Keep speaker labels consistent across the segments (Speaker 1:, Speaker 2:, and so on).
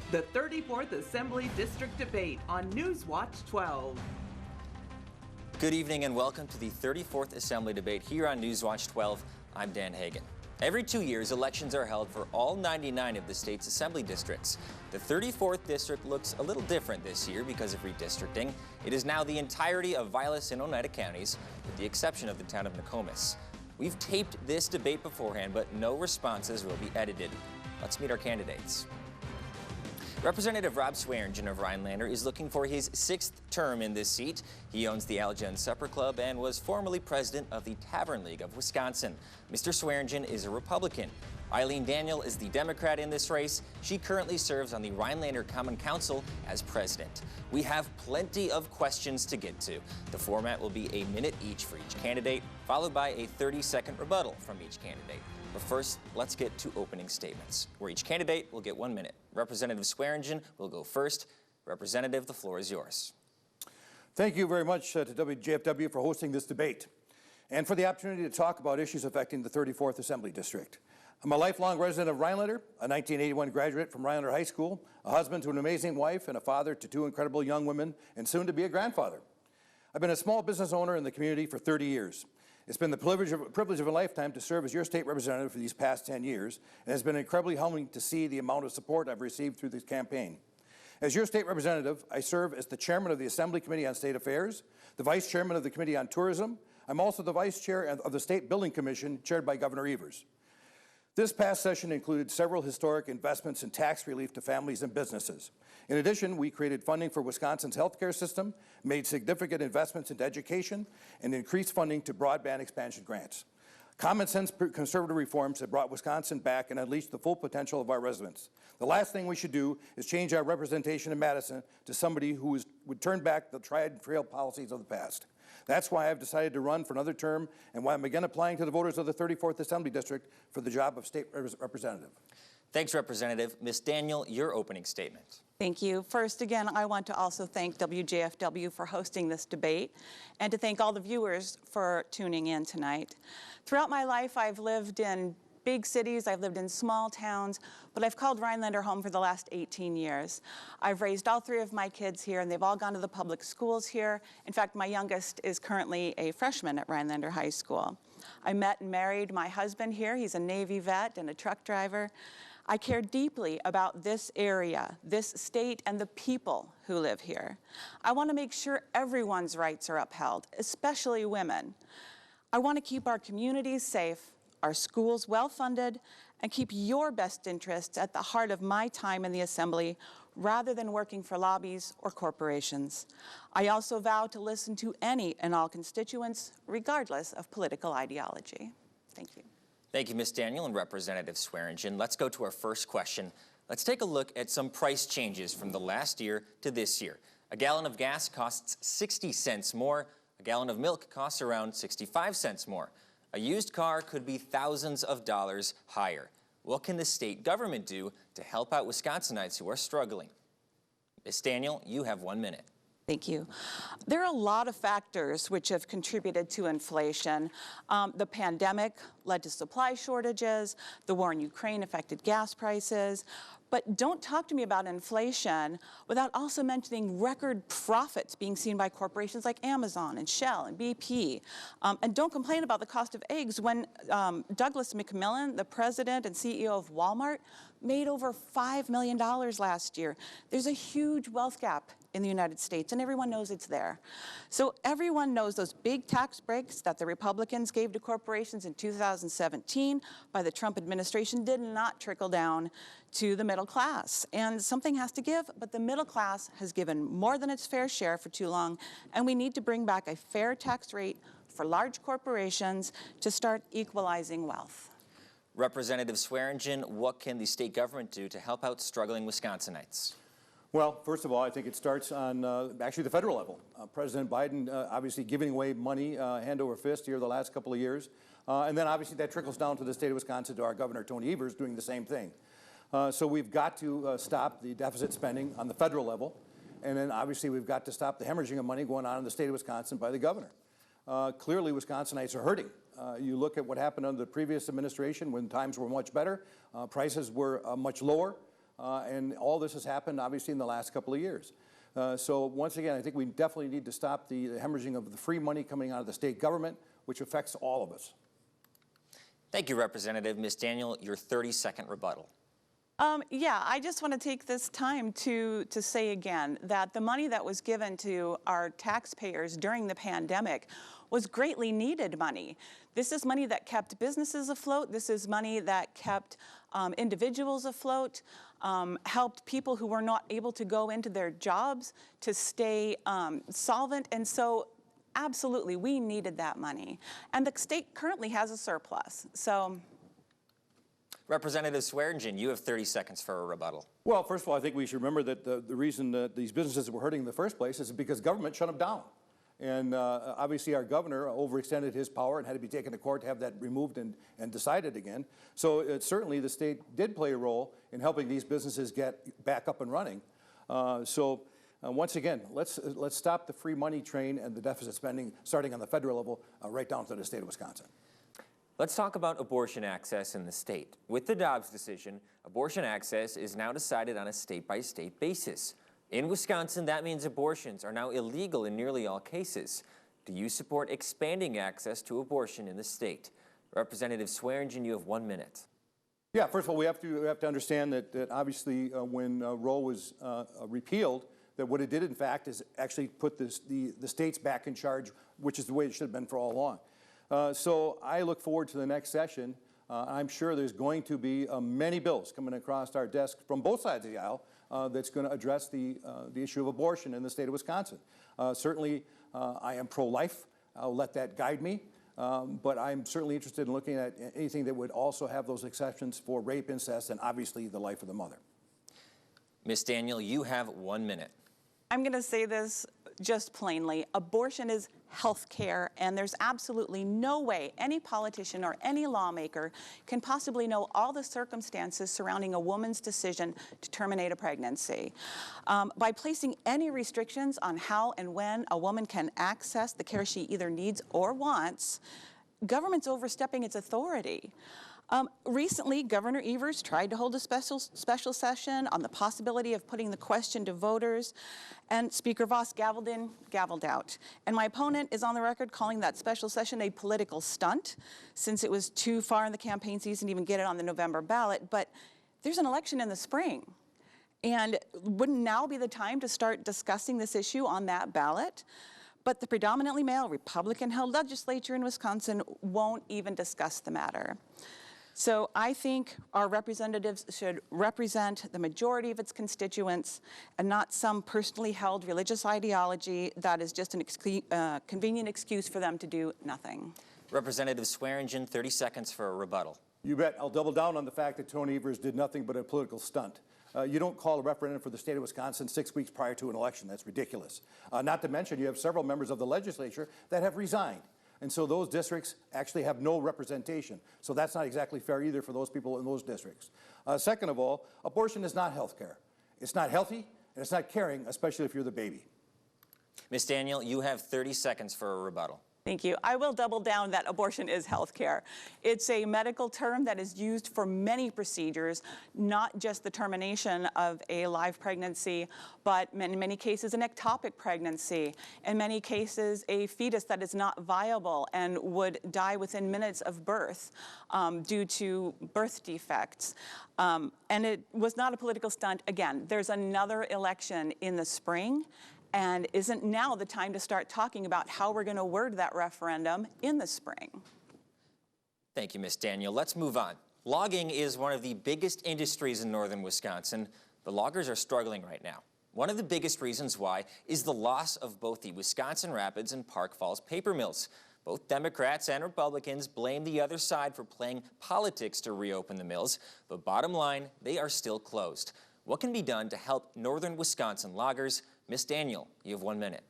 Speaker 1: The 34th Assembly District Debate on Newswatch 12.
Speaker 2: Good evening and welcome to the 34th Assembly Debate here on Newswatch 12. I'm Dan Hagen. Every 2 years, elections are held for all 99 of the state's assembly districts. The 34th district looks a little different this year because of redistricting. It is now the entirety of Vilas and Oneida counties, with the exception of the town of Nokomis. We've taped this debate beforehand, but no responses will be edited. Let's meet our candidates. Representative Rob Swearingen of Rhinelander is looking for his 6th term in this seat. He owns the Algen Supper Club and was formerly president of the Tavern League of Wisconsin. Mr. Swearingen is a Republican. Eileen Daniel is the Democrat in this race. She currently serves on the Rhinelander Common Council as president. We have plenty of questions to get to. The format will be a minute each for each candidate, followed by a 30-second rebuttal from each candidate. But first, let's get to opening statements, where each candidate will get 1 minute. Representative Swearingen will go first. Representative, the floor is yours.
Speaker 3: Thank you very much to WJFW for hosting this debate and for the opportunity to talk about issues affecting the 34th Assembly District. I'm a lifelong resident of Rhinelander, a 1981 graduate from Rhinelander High School, a husband to an amazing wife, and a father to 2 incredible young women, and soon to be a grandfather. I've been a small business owner in the community for 30 years. It's been the privilege of a lifetime to serve as your state representative for these past 10 years, and it's been incredibly humbling to see the amount of support I've received through this campaign. As your state representative, I serve as the chairman of the Assembly Committee on State Affairs, the vice chairman of the Committee on Tourism. I'm also the vice chair of the State Building Commission, chaired by Governor Evers. This past session included several historic investments in tax relief to families and businesses. In addition, we created funding for Wisconsin's healthcare system, made significant investments into education, and increased funding to broadband expansion grants. Common sense conservative reforms have brought Wisconsin back and unleashed the full potential of our residents. The last thing we should do is change our representation in Madison to somebody who would turn back the tried and failed policies of the past. That's why I've decided to run for another term and why I'm again applying to the voters of the 34th Assembly District for the job of state representative.
Speaker 2: Thanks, Representative. Ms. Daniel, your opening statement.
Speaker 4: Thank you. First, again, I want to also thank WJFW for hosting this debate and to thank all the viewers for tuning in tonight. Throughout my life, I've lived in big cities, I've lived in small towns, but I've called Rhinelander home for the last 18 years. I've raised all 3 of my kids here, and they've all gone to the public schools here. In fact, my youngest is currently a freshman at Rhinelander High School. I met and married my husband here. He's a Navy vet and a truck driver. I care deeply about this area, this state, and the people who live here. I want to make sure everyone's rights are upheld, especially women. I want to keep our communities safe, our schools well-funded, and keep your best interests at the heart of my time in the Assembly, rather than working for lobbies or corporations. I also vow to listen to any and all constituents, regardless of political ideology. Thank you.
Speaker 2: Thank you, Ms. Daniel and Representative Swearingen. Let's go to our first question. Let's take a look at some price changes from the last year to this year. A gallon of gas costs 60 cents more. A gallon of milk costs around 65 cents more. A used car could be thousands of dollars higher. What can the state government do to help out Wisconsinites who are struggling? Ms. Daniel, you have 1 minute.
Speaker 4: Thank you. There are a lot of factors which have contributed to inflation. The pandemic led to supply shortages. The war in Ukraine affected gas prices. But don't talk to me about inflation without also mentioning record profits being seen by corporations like Amazon and Shell and BP. And don't complain about the cost of eggs when Douglas McMillon, the president and CEO of Walmart, made over $5 million last year. There's a huge wealth gap in the United States, and everyone knows it's there. So everyone knows those big tax breaks that the Republicans gave to corporations in 2017 by the Trump administration did not trickle down to the middle class. And something has to give, but the middle class has given more than its fair share for too long, and we need to bring back a fair tax rate for large corporations to start equalizing wealth.
Speaker 2: Representative Swearingen, what can the state government do to help out struggling Wisconsinites?
Speaker 3: Well, first of all, I think it starts on actually the federal level. President Biden obviously giving away money hand over fist here the last couple of years. And then obviously that trickles down to the state of Wisconsin, to our Governor Tony Evers doing the same thing. So we've got to stop the deficit spending on the federal level. And then obviously we've got to stop the hemorrhaging of money going on in the state of Wisconsin by the governor. Clearly Wisconsinites are hurting. You look at what happened under the previous administration when times were much better, prices were much lower. and all this has happened, obviously, in the last couple of years. So once again, I think we definitely need to stop the hemorrhaging of the free money coming out of the state government, which affects all of us.
Speaker 2: Thank you, Representative. Ms. Daniel, your 30-second rebuttal.
Speaker 4: Yeah, I just want to take this time to say again that the money that was given to our taxpayers during the pandemic was greatly needed money. This is money that kept businesses afloat. This is money that kept individuals afloat, helped people who were not able to go into their jobs to stay solvent. And so absolutely, we needed that money. And the state currently has a surplus. So.
Speaker 2: Representative Swearingen, you have 30 seconds for a rebuttal.
Speaker 3: Well, first of all, I think we should remember that the reason that these businesses were hurting in the first place is because government shut them down. And obviously our governor overextended his power and had to be taken to court to have that removed and decided again. So certainly the state did play a role in helping these businesses get back up and running. Once again, let's stop the free money train and the deficit spending starting on the federal level right down to the state of Wisconsin.
Speaker 2: Let's talk about abortion access in the state. With the Dobbs decision, abortion access is now decided on a state-by-state basis. In Wisconsin, that means abortions are now illegal in nearly all cases. Do you support expanding access to abortion in the state? Representative Swearingen, you have 1 minute.
Speaker 3: Yeah, first of all, we have to understand that obviously when Roe was repealed, that what it did, in fact, is actually put the states back in charge, which is the way it should have been for all along. So I look forward to the next session. I'm sure there's going to be many bills coming across our desk from both sides of the aisle that's going to address the issue of abortion in the state of Wisconsin. Certainly, I am pro-life. I'll let that guide me. But I'm certainly interested in looking at anything that would also have those exceptions for rape, incest, and obviously the life of the mother.
Speaker 2: Ms. Daniel, you have 1 minute.
Speaker 4: I'm going to say this just plainly. Abortion is health care, and there's absolutely no way any politician or any lawmaker can possibly know all the circumstances surrounding a woman's decision to terminate a pregnancy. By placing any restrictions on how and when a woman can access the care she either needs or wants, government's overstepping its authority. Recently, Governor Evers tried to hold a special session on the possibility of putting the question to voters, and Speaker Voss gavelled in, gavelled out. And my opponent is on the record calling that special session a political stunt, since it was too far in the campaign season to even get it on the November ballot. But there's an election in the spring, and wouldn't now be the time to start discussing this issue on that ballot? But the predominantly male Republican-held legislature in Wisconsin won't even discuss the matter. So I think our representatives should represent the majority of its constituents and not some personally held religious ideology that is just a convenient excuse for them to do nothing.
Speaker 2: Representative Swearingen, 30 seconds for a rebuttal.
Speaker 3: You bet. I'll double down on the fact that Tony Evers did nothing but a political stunt. You don't call a referendum for the state of Wisconsin 6 weeks prior to an election. That's ridiculous. Not to mention you have several members of the legislature that have resigned. And so those districts actually have no representation. So that's not exactly fair either for those people in those districts. Second of all, abortion is not health care. It's not healthy, and it's not caring, especially if you're the baby.
Speaker 2: Ms. Daniel, you have 30 seconds for a rebuttal.
Speaker 4: Thank you. I will double down that abortion is health care. It's a medical term that is used for many procedures, not just the termination of a live pregnancy, but in many cases an ectopic pregnancy, in many cases a fetus that is not viable and would die within minutes of birth due to birth defects. And it was not a political stunt. Again, there's another election in the spring. And isn't now the time to start talking about how we're going to word that referendum in the spring?
Speaker 2: Thank you, Ms. Daniel. Let's move on. Logging is one of the biggest industries in northern Wisconsin. The loggers are struggling right now. One of the biggest reasons why is the loss of both the Wisconsin Rapids and Park Falls paper mills. Both Democrats and Republicans blame the other side for playing politics to reopen the mills, but bottom line, they are still closed. What can be done to help northern Wisconsin loggers? Ms. Daniel, you have 1 minute.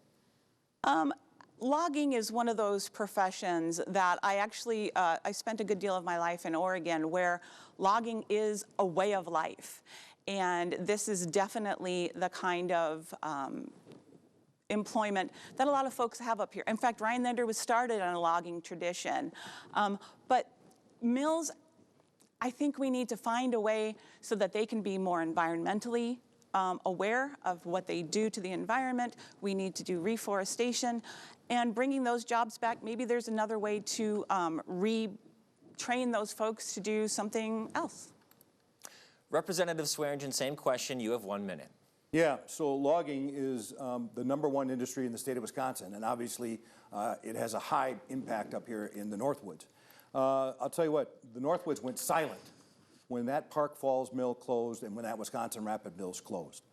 Speaker 4: Logging is one of those professions that I actually, I spent a good deal of my life in Oregon where logging is a way of life. And this is definitely the kind of employment that a lot of folks have up here. In fact, Rhinelander was started on a logging tradition. But mills I think we need to find a way so that they can be more environmentally aware of what they do to the environment. We need to do reforestation and bringing those jobs back. Maybe there's another way to retrain those folks to do something else.
Speaker 2: Representative Swearingen, same question. You have 1 minute.
Speaker 3: Yeah, so logging is the #1 industry in the state of Wisconsin, and obviously it has a high impact up here in the Northwoods. I'll tell you what, the Northwoods went silent when that Park Falls mill closed and when that Wisconsin Rapid mills closed.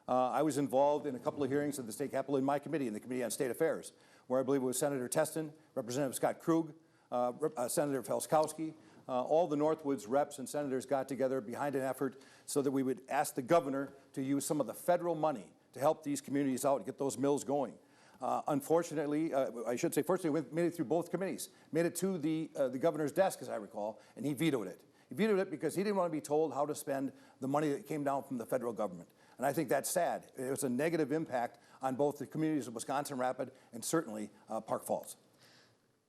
Speaker 3: I was involved in a couple of hearings at the state capitol in my committee, in the Committee on State Affairs, where I believe it was Senator Teston, Representative Scott Krug, Senator Felskowski. All the Northwoods reps and senators got together behind an effort so that we would ask the governor to use some of the federal money to help these communities out and get those mills going. Unfortunately, I should say, fortunately, we made it through both committees, made it to the governor's desk, as I recall, and he vetoed it. He vetoed it because he didn't want to be told how to spend the money that came down from the federal government. And I think that's sad. It was a negative impact on both the communities of Wisconsin Rapid and certainly Park Falls.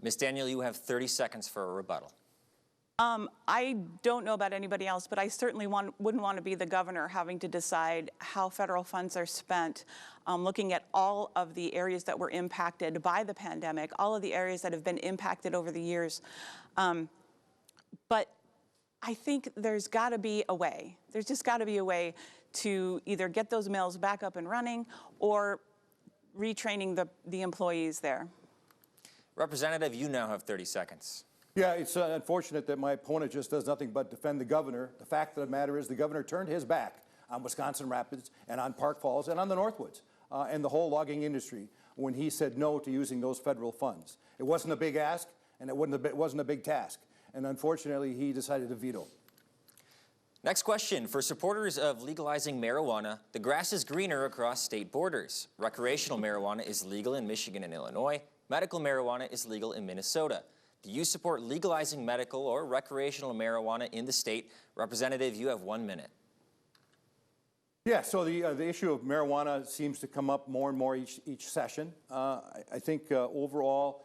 Speaker 2: Ms. Daniel, you have 30 seconds for a rebuttal.
Speaker 4: I don't know about anybody else, but I certainly wouldn't want to be the governor having to decide how federal funds are spent, looking at all of the areas that were impacted by the pandemic, all of the areas that have been impacted over the years. But I think there's got to be a way. There's just got to be a way to either get those mills back up and running or retraining the employees there.
Speaker 2: Representative, you now have 30 seconds.
Speaker 3: Yeah, it's unfortunate that my opponent just does nothing but defend the governor. The fact of the matter is the governor turned his back on Wisconsin Rapids and on Park Falls and on the Northwoods and the whole logging industry when he said no to using those federal funds. It wasn't a big ask and it wasn't a big task. And unfortunately, he decided to veto.
Speaker 2: Next question. For supporters of legalizing marijuana, the grass is greener across state borders. Recreational marijuana is legal in Michigan and Illinois. Medical marijuana is legal in Minnesota. Do you support legalizing medical or recreational marijuana in the state? Representative, you have 1 minute.
Speaker 3: Yeah, so the issue of marijuana seems to come up more and more each session. I think overall,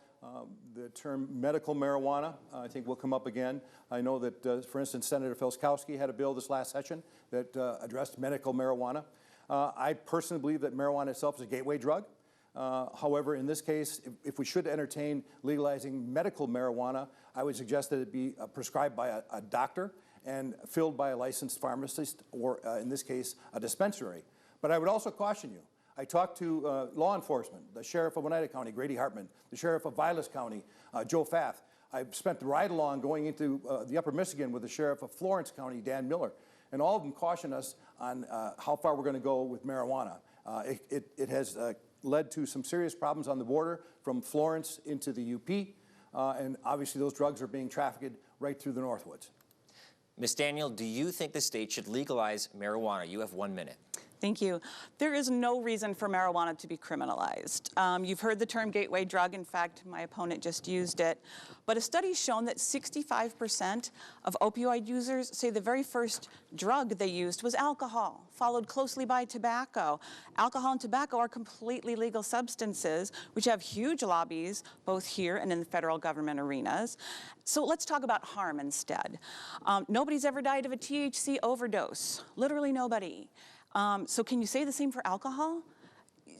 Speaker 3: the term medical marijuana, I think will come up again. I know that, for instance, Senator Felskowski had a bill this last session that addressed medical marijuana. I personally believe that marijuana itself is a gateway drug. However, in this case, if we should entertain legalizing medical marijuana, I would suggest that it be prescribed by a doctor and filled by a licensed pharmacist or, in this case, a dispensary. But I would also caution you. I talked to law enforcement, the Sheriff of Oneida County, Grady Hartman, the Sheriff of Vilas County, Joe Fath. I've spent the ride-along going into the Upper Michigan with the Sheriff of Florence County, Dan Miller, and all of them caution us on how far we're going to go with marijuana. It has led to some serious problems on the border from Florence into the UP, and obviously those drugs are being trafficked right through the Northwoods.
Speaker 2: Ms. Daniel, do you think the state should legalize marijuana? You have 1 minute.
Speaker 4: Thank you. There is no reason for marijuana to be criminalized. You've heard the term gateway drug. In fact, my opponent just used it. But a study's shown that 65% of opioid users say the very first drug they used was alcohol, followed closely by tobacco. Alcohol and tobacco are completely legal substances, which have huge lobbies, both here and in the federal government arenas. So let's talk about harm instead. Nobody's ever died of a THC overdose. Literally nobody. So can you say the same for alcohol?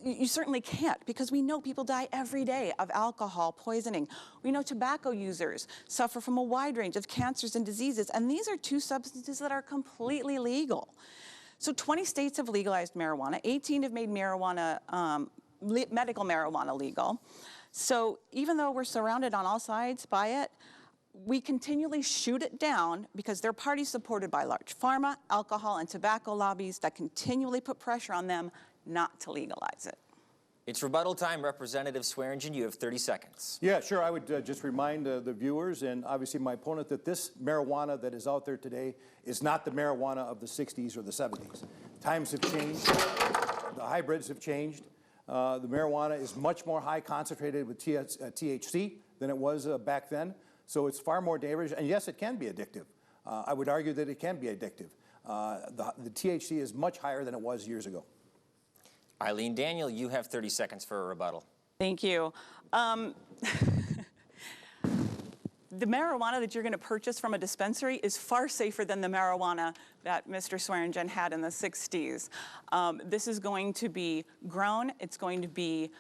Speaker 4: You certainly can't, because we know people die every day of alcohol poisoning. We know tobacco users suffer from a wide range of cancers and diseases, and these are two substances that are completely legal. So 20 states have legalized marijuana, 18 have made marijuana, medical marijuana legal. So even though we're surrounded on all sides by it, we continually shoot it down because they're parties supported by large pharma, alcohol, and tobacco lobbies that continually put pressure on them not to legalize it.
Speaker 2: It's rebuttal time. Representative Swearingen, you have 30 seconds.
Speaker 3: Yeah, sure. I would just remind the viewers and obviously my opponent that this marijuana that is out there today is not the marijuana of the 60s or the 70s. Times have changed. The hybrids have changed. The marijuana is much more high concentrated with THC than it was back then. So it's far more dangerous, and yes, it can be addictive. I would argue that it can be addictive. The THC is much higher than it was years ago.
Speaker 2: Eileen Daniel, you have 30 seconds for a rebuttal.
Speaker 4: Thank you. the marijuana that you're going to purchase from a dispensary is far safer than the marijuana that Mr. Swearingen had in the 60s. This is going to be grown, it's going to be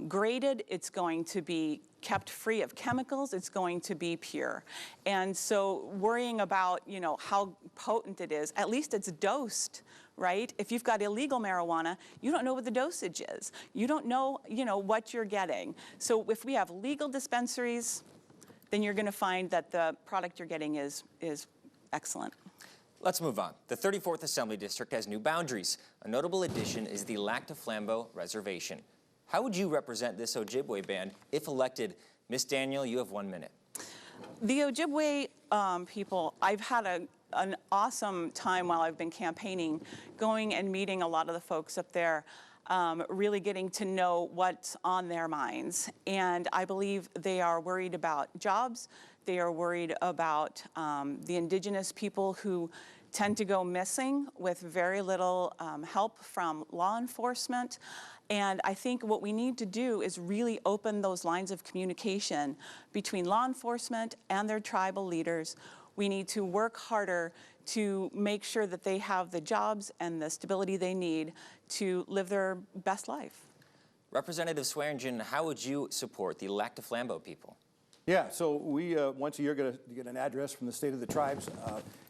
Speaker 4: graded, it's going to be kept free of chemicals, it's going to be pure. And so worrying about, you know, how potent it is, at least it's dosed, right? If you've got illegal marijuana, you don't know what the dosage is. You don't know, you know, what you're getting. So if we have legal dispensaries, then you're going to find that the product you're getting is excellent.
Speaker 2: Let's move on. The 34th Assembly District has new boundaries. A notable addition is the Lac du Flambeau Reservation. How would you represent this Ojibwe band if elected? Ms. Daniel, you have 1 minute.
Speaker 4: The Ojibwe people, I've had an awesome time while I've been campaigning, going and meeting a lot of the folks up there, really getting to know what's on their minds. And I believe they are worried about jobs. They are worried about the indigenous people who tend to go missing with very little help from law enforcement. And I think what we need to do is really open those lines of communication between law enforcement and their tribal leaders. We need to work harder to make sure that they have the jobs and the stability they need to live their best life.
Speaker 2: Representative Swearingen, how would you support the Lac du Flambeau people?
Speaker 3: Yeah, so we once a year get an address from the state of the tribes.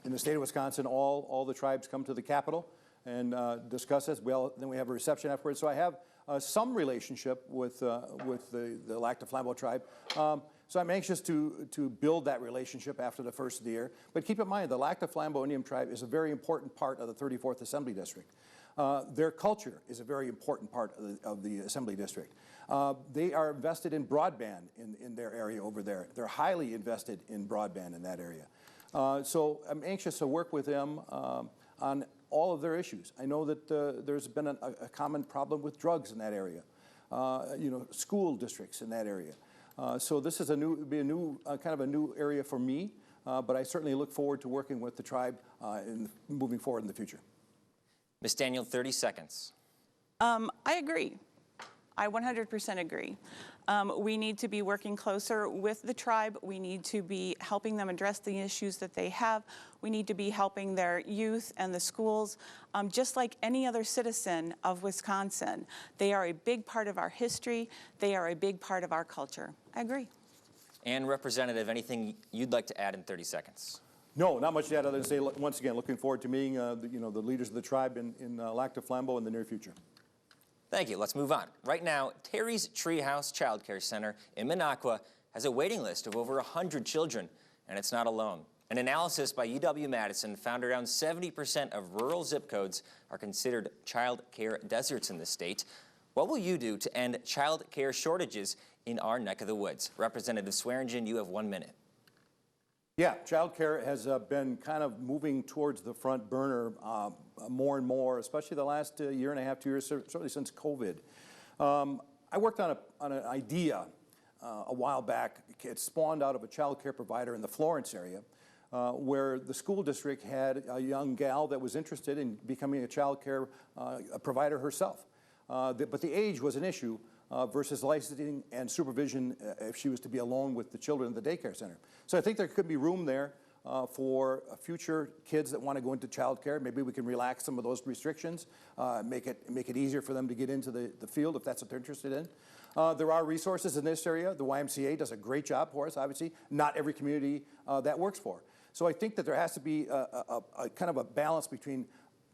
Speaker 3: In the state of Wisconsin, all the tribes come to the Capitol and discuss this. Then we have a reception afterwards. So I have some relationship with the Lac du Flambeau tribe. So I'm anxious to build that relationship after the first of the year. But keep in mind, the Lac du Flambeau Indian tribe is a very important part of the 34th Assembly District. Their culture is a very important part of the Assembly District. They are invested in broadband in their area over there. They're highly invested in broadband in that area. So I'm anxious to work with them on all of their issues. I know that there's been a common problem with drugs in that area, you know, school districts in that area. So this is kind of a new area for me, but I certainly look forward to working with the tribe moving forward in the future.
Speaker 2: Ms. Daniel, 30 seconds.
Speaker 4: I agree. I 100% agree. We need to be working closer with the tribe. We need to be helping them address the issues that they have. We need to be helping their youth and the schools, just like any other citizen of Wisconsin. They are a big part of our history. They are a big part of our culture. I agree.
Speaker 2: And Representative, anything you'd like to add in 30 seconds?
Speaker 3: No, not much to add other than say, once again, looking forward to meeting the leaders of the tribe in Lac du Flambeau in the near future.
Speaker 2: Thank you. Let's move on. Right now, Terry's Treehouse Child Care Center in Minocqua has a waiting list of over 100 children, and it's not alone. An analysis by UW-Madison found around 70% of rural zip codes are considered child care deserts in the state. What will you do to end child care shortages in our neck of the woods? Representative Swearingen, you have 1 minute.
Speaker 3: Yeah, child care has been kind of moving towards the front burner more and more, especially the last year and a half, 2 years, certainly since COVID. I worked on an idea a while back. It spawned out of a child care provider in the Florence area, where the school district had a young gal that was interested in becoming a child care provider herself. But the age was an issue versus licensing and supervision if she was to be alone with the children at the daycare center. So I think there could be room there for future kids that want to go into child care. Maybe we can relax some of those restrictions, make it easier for them to get into the field if that's what they're interested in. There are resources in this area. The YMCA does a great job for us, obviously. Not every community that works for. So I think that there has to be a kind of a balance between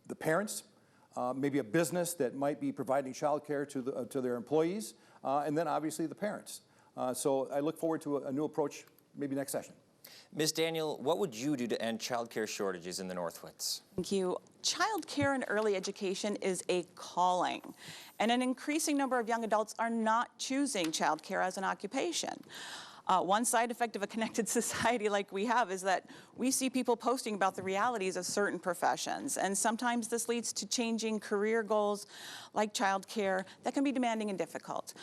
Speaker 3: the parents, maybe a business that might be providing child care to their employees, and then obviously the parents. So I look forward to a new approach maybe next session.
Speaker 2: Ms. Daniel, what would you do to end child care shortages in the Northwoods?
Speaker 4: Thank you. Child care and early education is a calling, and an increasing number of young adults are not choosing child care as an occupation. One side effect of a connected society like we have is that we see people posting about the realities of certain professions, and sometimes this leads to changing career goals like childcare that can be demanding and difficult.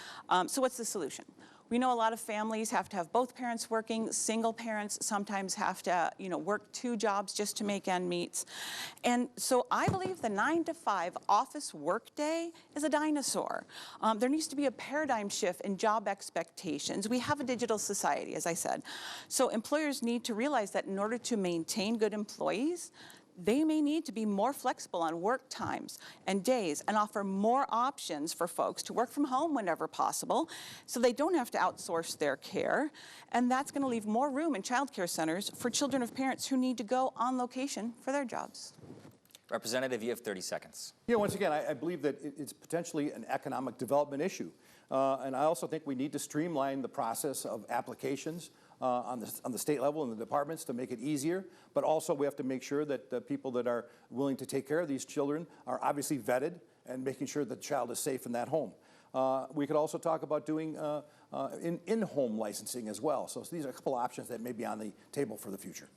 Speaker 4: So what's the solution? We know a lot of families have to have both parents working. Single parents sometimes have to, work 2 jobs just to make ends meet. And so I believe the 9 to 5 office workday is a dinosaur. There needs to be a paradigm shift in job expectations. We have a digital society, as I said. So employers need to realize that in order to maintain good employees, they may need to be more flexible on work times and days and offer more options for folks to work from home whenever possible so they don't have to outsource their care. And that's going to leave more room in child care centers for children of parents who need to go on location for their jobs.
Speaker 2: Representative, you have 30 seconds.
Speaker 3: Yeah, once again, I believe that it's potentially an economic development issue. And I also think we need to streamline the process of applications on the state level and the departments to make it easier, but also we have to make sure that the people that are willing to take care of these children are obviously vetted and making sure that the child is safe in that home. We could also talk about doing in-home licensing as well. So these are a couple of options that may be on the table for the future.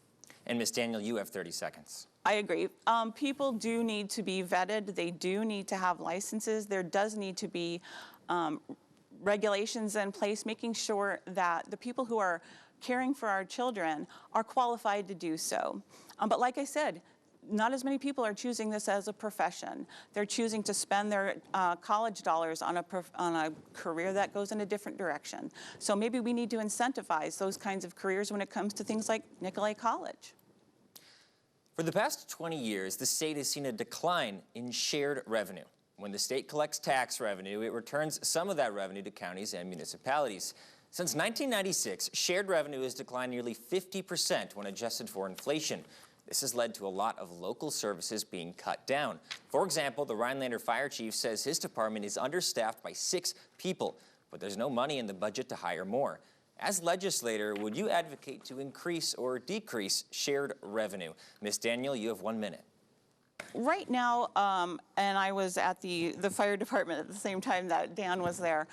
Speaker 2: And Ms. Daniel, you have 30 seconds.
Speaker 4: I agree. People do need to be vetted. They do need to have licenses. There does need to be regulations in place, making sure that the people who are caring for our children are qualified to do so. But like I said, not as many people are choosing this as a profession. They're choosing to spend their college dollars on a career that goes in a different direction. So maybe we need to incentivize those kinds of careers when it comes to things like Nicolet College.
Speaker 2: For the past 20 years, the state has seen a decline in shared revenue. When the state collects tax revenue, it returns some of that revenue to counties and municipalities. Since 1996, shared revenue has declined nearly 50% when adjusted for inflation. This has led to a lot of local services being cut down. For example, the Rhinelander fire chief says his department is understaffed by 6 people, but there's no money in the budget to hire more. As legislator, would you advocate to increase or decrease shared revenue? Ms. Daniel, you have 1 minute.
Speaker 4: Right now, and I was at the fire department at the same time that Dan was there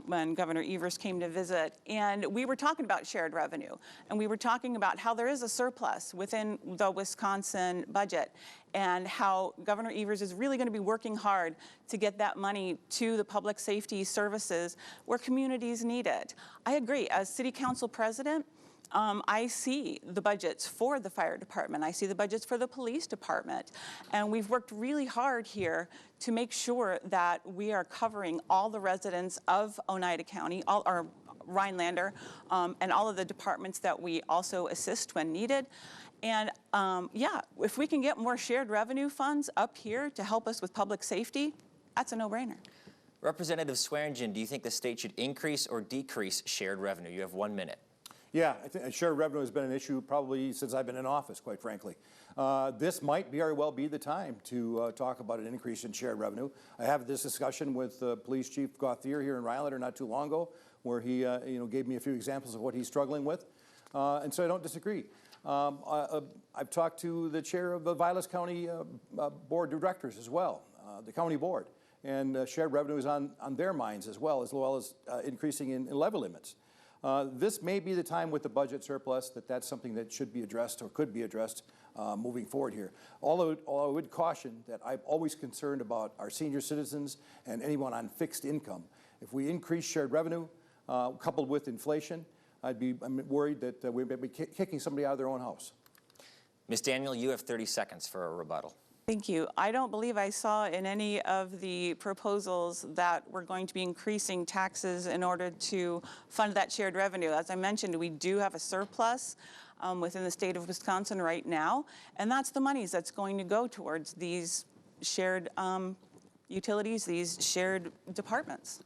Speaker 4: when Governor Evers came to visit, and we were talking about shared revenue, and we were talking about how there is a surplus within the Wisconsin budget, and how Governor Evers is really going to be working hard to get that money to the public safety services where communities need it. I agree. As City Council President, I see the budgets for the fire department. I see the budgets for the police department. And we've worked really hard here to make sure that we are covering all the residents of Oneida County, all our Rhinelander, and all of the departments that we also assist when needed. And yeah, if we can get more shared revenue funds up here to help us with public safety, that's a no-brainer.
Speaker 2: Representative Swearingen, do you think the state should increase or decrease shared revenue? You have 1 minute.
Speaker 3: Yeah, I think shared revenue has been an issue probably since I've been in office, quite frankly. This might very well be the time to talk about an increase in shared revenue. I had this discussion with Police Chief Gauthier here in Rhinelander not too long ago, where he gave me a few examples of what he's struggling with, and so I don't disagree. I've talked to the chair of the Vilas County Board of Directors as well, the county board, and shared revenue is on their minds as well as increasing in levy limits. This may be the time with the budget surplus that's something that should be addressed or could be addressed moving forward here. Although I would caution that I'm always concerned about our senior citizens and anyone on fixed income. If we increase shared revenue coupled with inflation, I'm worried that we may be kicking somebody out of their own house.
Speaker 2: Ms. Daniel, you have 30 seconds for a rebuttal.
Speaker 4: Thank you. I don't believe I saw in any of the proposals that we're going to be increasing taxes in order to fund that shared revenue. As I mentioned, we do have a surplus within the state of Wisconsin right now, and that's the monies that's going to go towards these shared utilities, these shared departments.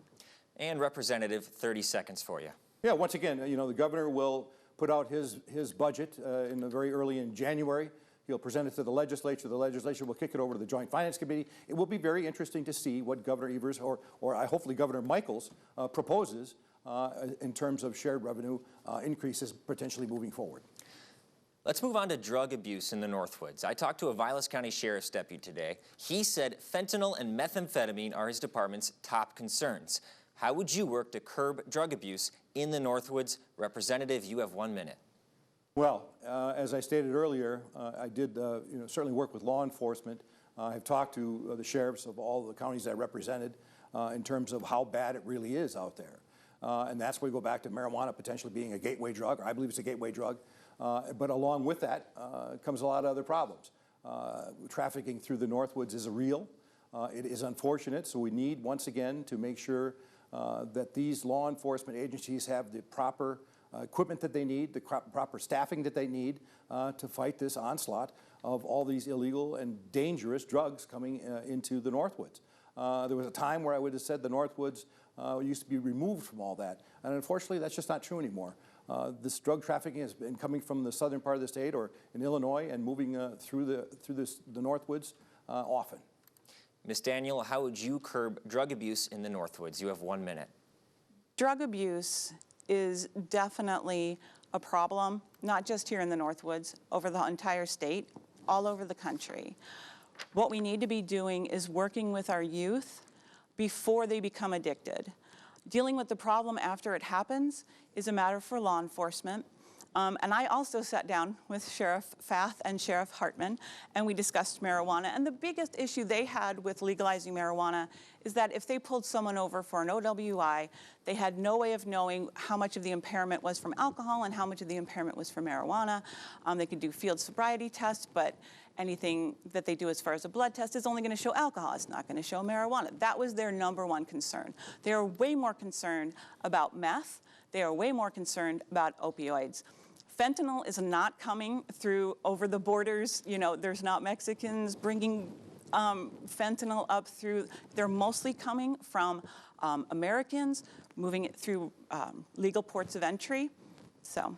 Speaker 2: And Representative, 30 seconds for you.
Speaker 3: Yeah, once again, the governor will put out his budget very early in January. He'll present it to the legislature. The legislature will kick it over to the Joint Finance Committee. It will be very interesting to see what Governor Evers or hopefully Governor Michaels proposes in terms of shared revenue increases potentially moving forward.
Speaker 2: Let's move on to drug abuse in the Northwoods. I talked to a Vilas County Sheriff's deputy today. He said fentanyl and methamphetamine are his department's top concerns. How would you work to curb drug abuse in the Northwoods? Representative, you have 1 minute.
Speaker 3: Well, as I stated earlier, I did certainly work with law enforcement. I've talked to the sheriffs of all the counties I represented in terms of how bad it really is out there. and that's where we go back to marijuana potentially being a gateway drug, or I believe it's a gateway drug. But along with that comes a lot of other problems. Trafficking through the Northwoods is real. It is unfortunate, so we need, once again, to make sure that these law enforcement agencies have the proper equipment that they need, the proper staffing that they need to fight this onslaught of all these illegal and dangerous drugs coming into the Northwoods. There was a time where I would have said the Northwoods used to be removed from all that, and unfortunately that's just not true anymore. This drug trafficking has been coming from the southern part of the state or in Illinois and moving through the Northwoods often.
Speaker 2: Ms. Daniel, how would you curb drug abuse in the Northwoods? You have 1 minute.
Speaker 4: Drug abuse is definitely a problem, not just here in the Northwoods, over the entire state, all over the country. What we need to be doing is working with our youth before they become addicted. Dealing with the problem after it happens is a matter for law enforcement. And I also sat down with Sheriff Fath and Sheriff Hartman, and we discussed marijuana. And the biggest issue they had with legalizing marijuana is that if they pulled someone over for an OWI, they had no way of knowing how much of the impairment was from alcohol and how much of the impairment was from marijuana. They could do field sobriety tests, but anything that they do as far as a blood test is only going to show alcohol. It's not going to show marijuana. That was their #1 concern. They are way more concerned about meth. They are way more concerned about opioids. Fentanyl is not coming through over the borders. You know, there's not Mexicans bringing fentanyl up through. They're mostly coming from Americans, moving it through legal ports of entry. So.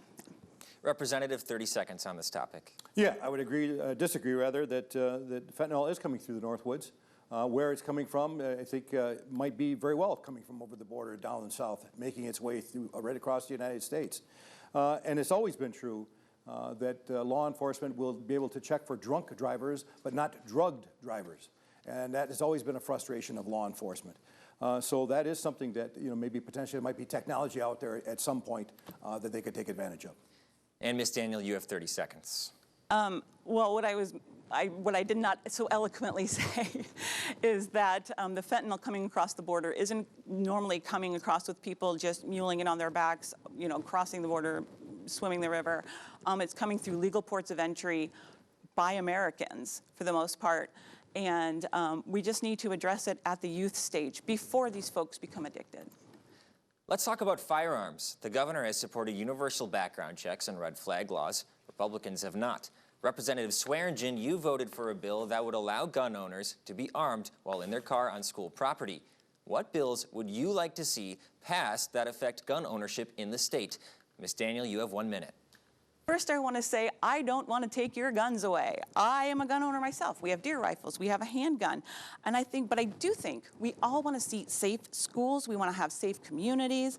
Speaker 2: Representative, 30 seconds on this topic.
Speaker 3: Yeah, I would disagree rather, that fentanyl is coming through the Northwoods. Where it's coming from, I think might be very well coming from over the border down in the south, making its way through right across the United States. And it's always been true that law enforcement will be able to check for drunk drivers, but not drugged drivers. And that has always been a frustration of law enforcement. So that is something that, you know, maybe potentially might be technology out there at some point that they could take advantage of.
Speaker 2: And Ms. Daniel, you have 30 seconds.
Speaker 4: Well, what I did not so eloquently say is that the fentanyl coming across the border isn't normally coming across with people just muling it on their backs, you know, crossing the border, swimming the river. It's coming through legal ports of entry by Americans for the most part. And we just need to address it at the youth stage before these folks become addicted.
Speaker 2: Let's talk about firearms. The governor has supported universal background checks and red flag laws. Republicans have not. Representative Swearingen, you voted for a bill that would allow gun owners to be armed while in their car on school property. What bills would you like to see passed that affect gun ownership in the state? Ms. Daniel, you have 1 minute.
Speaker 4: First, I want to say I don't want to take your guns away. I am a gun owner myself. We have deer rifles. We have a handgun. And but I do think we all want to see safe schools. We want to have safe communities.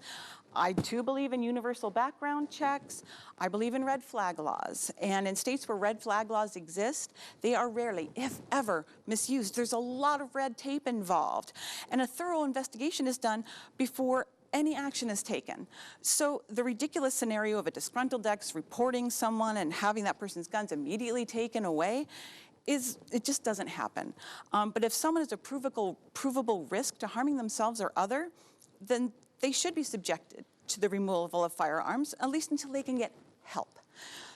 Speaker 4: I too believe in universal background checks. I believe in red flag laws. And in states where red flag laws exist, they are rarely, if ever, misused. There's a lot of red tape involved. And a thorough investigation is done before any action is taken. So the ridiculous scenario of a disgruntled ex reporting someone and having that person's guns immediately taken away it just doesn't happen. But if someone is a provable risk to harming themselves or other, then they should be subjected to the removal of firearms, at least until they can get help.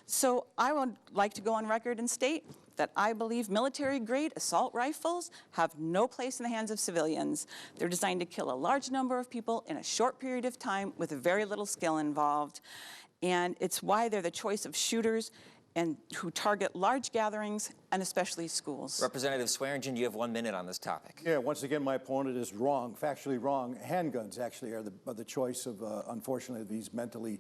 Speaker 4: So I would like to go on record and state that I believe military-grade assault rifles have no place in the hands of civilians. They're designed to kill a large number of people in a short period of time with very little skill involved. And it's why they're the choice of shooters and who target large gatherings and especially schools.
Speaker 2: Representative Swearingen, you have 1 minute on this topic.
Speaker 3: Yeah, once again, my opponent is wrong, factually wrong. Handguns actually are the choice of, unfortunately, these mentally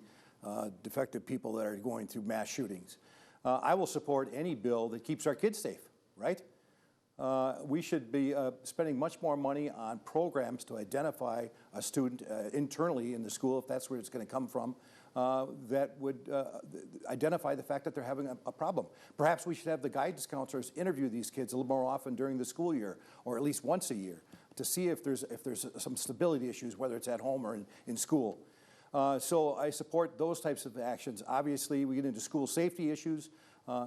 Speaker 3: defective people that are going through mass shootings. I will support any bill that keeps our kids safe, right? We should be spending much more money on programs to identify a student internally in the school, if that's where it's going to come from, that would identify the fact that they're having a problem. Perhaps we should have the guidance counselors interview these kids a little more often during the school year, or at least once a year, to see if there's some stability issues, whether it's at home or in school. So I support those types of actions. Obviously, we get into school safety issues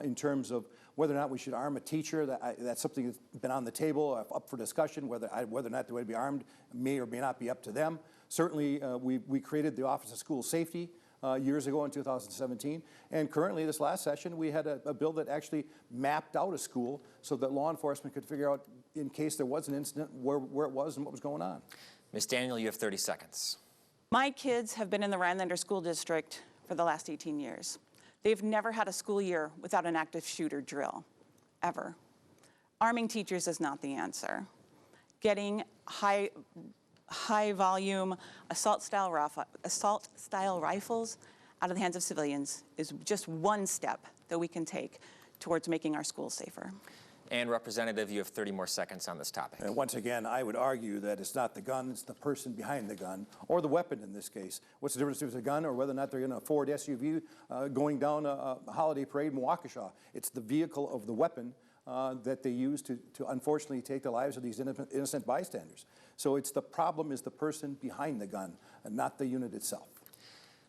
Speaker 3: in terms of whether or not we should arm a teacher. That's something that's been on the table, up for discussion. Whether or not they would be armed may or may not be up to them. Certainly, we created the Office of School Safety years ago in 2017. And currently, this last session, we had a bill that actually mapped out a school so that law enforcement could figure out, in case there was an incident, where it was and what was going on.
Speaker 2: Ms. Daniel, you have 30 seconds.
Speaker 4: My kids have been in the Rhinelander School District for the last 18 years. They've never had a school year without an active shooter drill, ever. Arming teachers is not the answer. Getting high volume assault style rifles out of the hands of civilians is just one step that we can take towards making our schools safer.
Speaker 2: And Representative, you have 30 more seconds on this topic.
Speaker 3: And once again, I would argue that it's not the gun, it's the person behind the gun, or the weapon in this case. What's the difference between a gun or whether or not they're in a Ford SUV going down a holiday parade in Waukesha? It's the vehicle of the weapon that they use to unfortunately take the lives of these innocent bystanders. So it's the problem is the person behind the gun, and not the unit itself.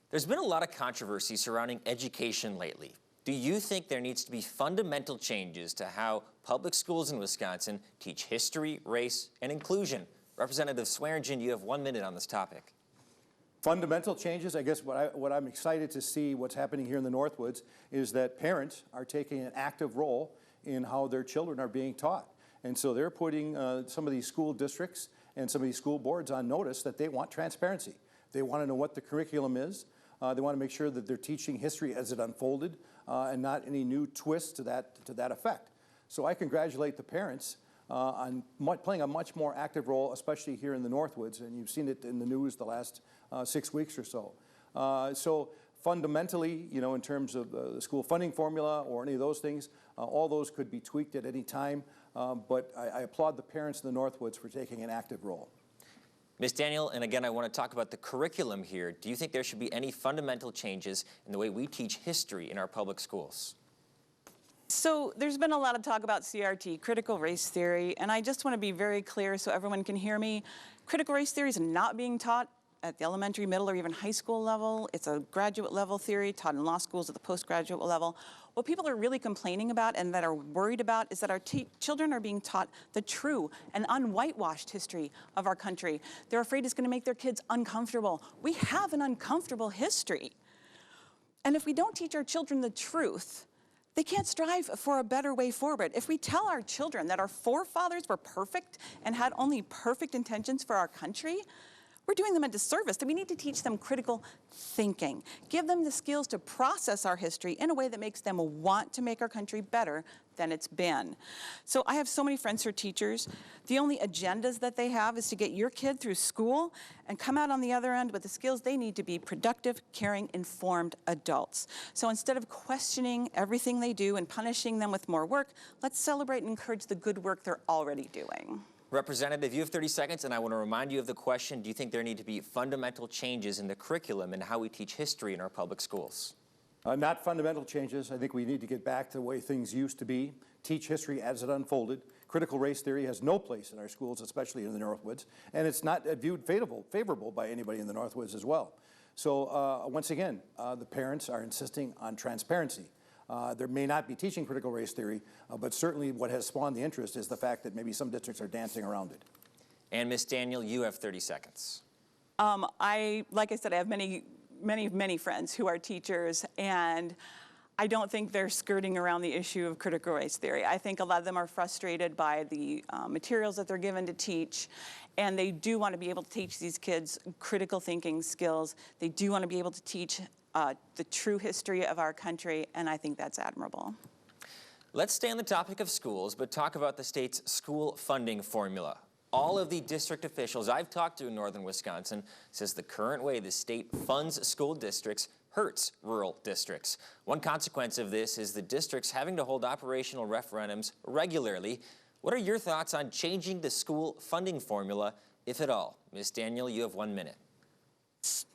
Speaker 2: There's been a lot of controversy surrounding education lately. Do you think there needs to be fundamental changes to how public schools in Wisconsin teach history, race, and inclusion? Representative Swearingen, you have 1 minute on this topic.
Speaker 3: Fundamental changes, I guess what I'm excited to see what's happening here in the Northwoods is that parents are taking an active role in how their children are being taught. And so they're putting some of these school districts and some of these school boards on notice that they want transparency. They want to know what the curriculum is. They want to make sure that they're teaching history as it unfolded and not any new twists to that effect. So I congratulate the parents on playing a much more active role, especially here in the Northwoods, and you've seen it in the news the last 6 weeks or so. So fundamentally, you know, in terms of the school funding formula or any of those things, all those could be tweaked at any time, but I applaud the parents in the Northwoods for taking an active role.
Speaker 2: Ms. Daniel, and again, I want to talk about the curriculum here. Do you think there should be any fundamental changes in the way we teach history in our public schools?
Speaker 4: So there's been a lot of talk about CRT, critical race theory, and I just want to be very clear so everyone can hear me. Critical race theory is not being taught at the elementary, middle, or even high school level. It's a graduate level theory taught in law schools at the postgraduate level. What people are really complaining about and that are worried about is that our children are being taught the true and unwhitewashed history of our country. They're afraid it's going to make their kids uncomfortable. We have an uncomfortable history. And if we don't teach our children the truth, they can't strive for a better way forward. If we tell our children that our forefathers were perfect and had only perfect intentions for our country, we're doing them a disservice. That we need to teach them critical thinking, give them the skills to process our history in a way that makes them want to make our country better than it's been. So I have so many friends who are teachers. The only agendas that they have is to get your kid through school and come out on the other end with the skills they need to be productive, caring, informed adults. So instead of questioning everything they do and punishing them with more work, let's celebrate and encourage the good work they're already doing.
Speaker 2: Representative, you have 30 seconds, and I want to remind you of the question. Do you think there need to be fundamental changes in the curriculum and how we teach history in our public schools?
Speaker 3: Not fundamental changes. I think we need to get back to the way things used to be, teach history as it unfolded. Critical race theory has no place in our schools, especially in the Northwoods, and it's not viewed favorable by anybody in the Northwoods as well. So once again, the parents are insisting on transparency. There may not be teaching critical race theory, but certainly what has spawned the interest is the fact that maybe some districts are dancing around it.
Speaker 2: And Ms. Daniel, you have 30 seconds.
Speaker 4: Like I said, I have many friends who are teachers, and I don't think they're skirting around the issue of critical race theory. I think a lot of them are frustrated by the materials that they're given to teach, and they do want to be able to teach these kids critical thinking skills. They do want to be able to teach the true history of our country, and I think that's admirable.
Speaker 2: Let's stay on the topic of schools, but talk about the state's school funding formula. All of the district officials I've talked to in northern Wisconsin says the current way the state funds school districts hurts rural districts. One consequence of this is the districts having to hold operational referendums regularly. What are your thoughts on changing the school funding formula, if at all? Ms. Daniel, you have 1 minute.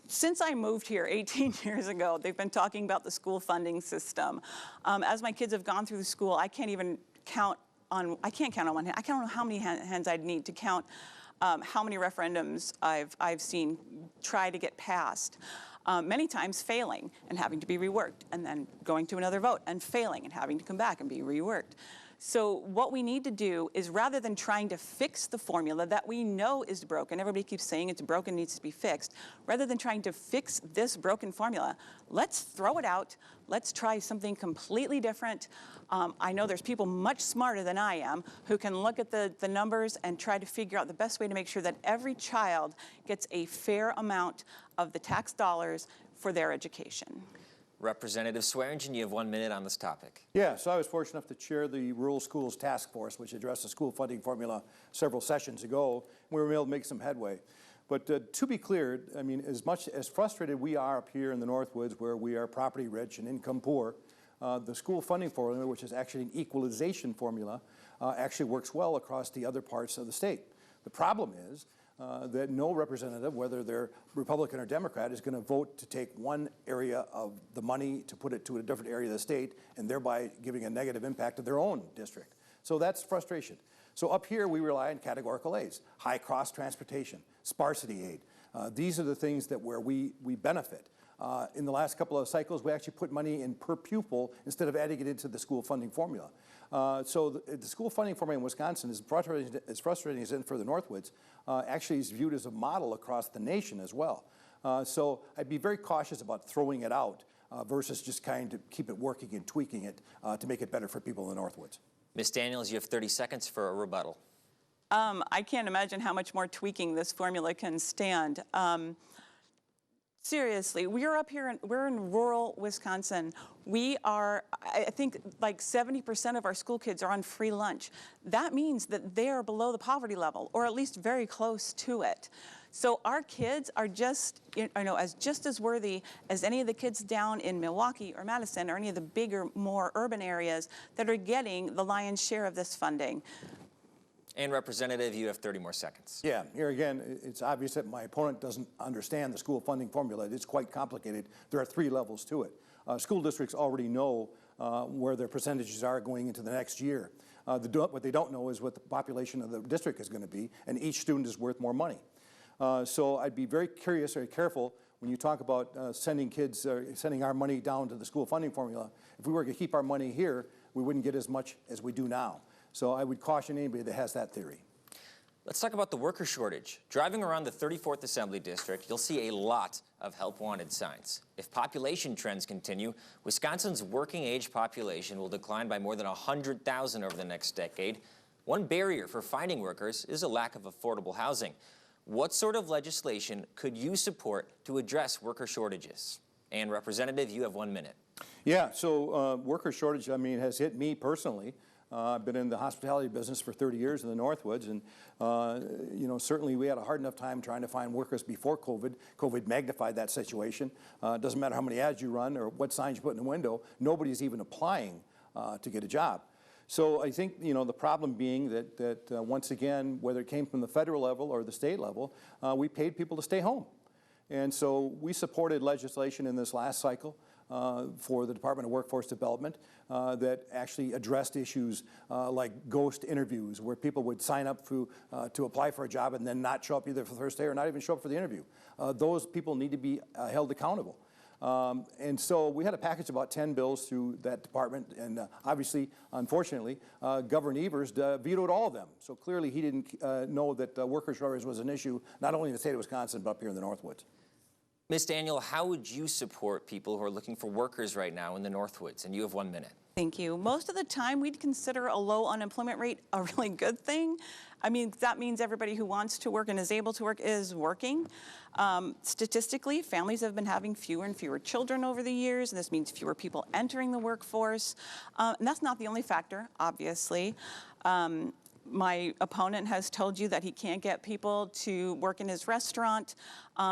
Speaker 4: Since I moved here 18 years ago, they've been talking about the school funding system. As my kids have gone through the school, I can't count on one hand. I don't know how many hands I'd need to count how many referendums I've seen try to get passed. Many times failing and having to be reworked, and then going to another vote and failing and having to come back and be reworked. So what we need to do is, rather than trying to fix the formula that we know is broken, everybody keeps saying it's broken, needs to be fixed, rather than trying to fix this broken formula, let's throw it out, let's try something completely different. I know there's people much smarter than I am who can look at the numbers and try to figure out the best way to make sure that every child gets a fair amount of the tax dollars for their education.
Speaker 2: Representative Swearingen, you have 1 minute on this topic.
Speaker 3: Yeah, so I was fortunate enough to chair the Rural Schools Task Force, which addressed the school funding formula several sessions ago. We were able to make some headway. But to be clear, I mean, as much as frustrated we are up here in the Northwoods, where we are property rich and income poor, the school funding formula, which is actually an equalization formula, actually works well across the other parts of the state. The problem is that no representative, whether they're Republican or Democrat, is going to vote to take one area of the money to put it to a different area of the state, and thereby giving a negative impact to their own district. So that's frustration. So up here, we rely on categorical aids, high cost transportation, sparsity aid. These are the things that where we benefit. In the last couple of cycles, we actually put money in per pupil instead of adding it into the school funding formula. So the school funding formula in Wisconsin, as frustrating as it is for the Northwoods, actually is viewed as a model across the nation as well. So I'd be very cautious about throwing it out versus just kind of keep it working and tweaking it to make it better for people in the Northwoods.
Speaker 2: Ms. Daniels, you have 30 seconds for a rebuttal.
Speaker 4: I can't imagine how much more tweaking this formula can stand. Seriously, we're up here, we're in rural Wisconsin. We are, I think, like 70% of our school kids are on free lunch. That means that they are below the poverty level, or at least very close to it. So our kids are just, just as worthy as any of the kids down in Milwaukee or Madison or any of the bigger, more urban areas that are getting the lion's share of this funding.
Speaker 2: And Representative, you have 30 more seconds.
Speaker 3: Yeah, here again, it's obvious that my opponent doesn't understand the school funding formula. It's quite complicated. There are 3 levels to it. School districts already know where their percentages are going into the next year. What they don't know is what the population of the district is going to be, and each student is worth more money. So I'd be very curious or careful when you talk about sending our money down to the school funding formula. If we were to keep our money here, we wouldn't get as much as we do now. So I would caution anybody that has that theory.
Speaker 2: Let's talk about the worker shortage. Driving around the 34th Assembly District, you'll see a lot of help wanted signs. If population trends continue, Wisconsin's working age population will decline by more than 100,000 over the next decade. One barrier for finding workers is a lack of affordable housing. What sort of legislation could you support to address worker shortages? And Representative, you have 1 minute.
Speaker 3: Yeah, so worker shortage, I mean, has hit me personally. I've been in the hospitality business for 30 years in the Northwoods, and certainly we had a hard enough time trying to find workers before COVID. COVID magnified that situation. It doesn't matter how many ads you run or what signs you put in the window, nobody's even applying to get a job. So I think, the problem being that once again, whether it came from the federal level or the state level, we paid people to stay home. And so we supported legislation in this last cycle for the Department of Workforce Development that actually addressed issues like ghost interviews, where people would sign up to apply for a job and then not show up either for the first day or not even show up for the interview. Those people need to be held accountable. And so we had a package of about 10 bills through that department, and obviously, unfortunately, Governor Evers vetoed all of them. So clearly he didn't know that worker shortage was an issue, not only in the state of Wisconsin, but up here in the Northwoods.
Speaker 2: Ms. Daniel, how would you support people who are looking for workers right now in the Northwoods? And you have 1 minute.
Speaker 4: Thank you. Most of the time, we'd consider a low unemployment rate a really good thing. I mean, that means everybody who wants to work and is able to work is working. Statistically, families have been having fewer and fewer children over the years, and this means fewer people entering the workforce. And that's not the only factor, obviously. My opponent has told you that he can't get people to work in his restaurant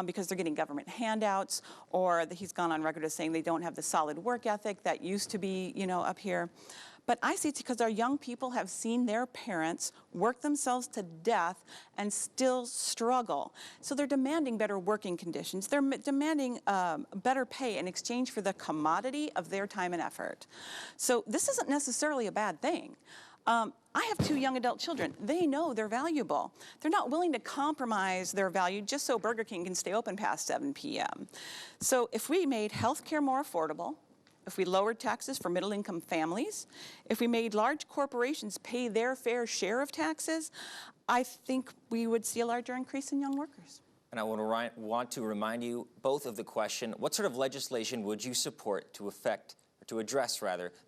Speaker 4: because they're getting government handouts, or that he's gone on record as saying they don't have the solid work ethic that used to be, up here. But I see it's because our young people have seen their parents work themselves to death and still struggle. So they're demanding better working conditions. They're demanding better pay in exchange for the commodity of their time and effort. So this isn't necessarily a bad thing. I have 2 young adult children. They know they're valuable. They're not willing to compromise their value just so Burger King can stay open past 7 p.m. So if we made health care more affordable, if we lowered taxes for middle-income families, if we made large corporations pay their fair share of taxes, I think we would see a larger increase in young workers.
Speaker 2: And I want to remind you both of the question, what sort of legislation would you support to address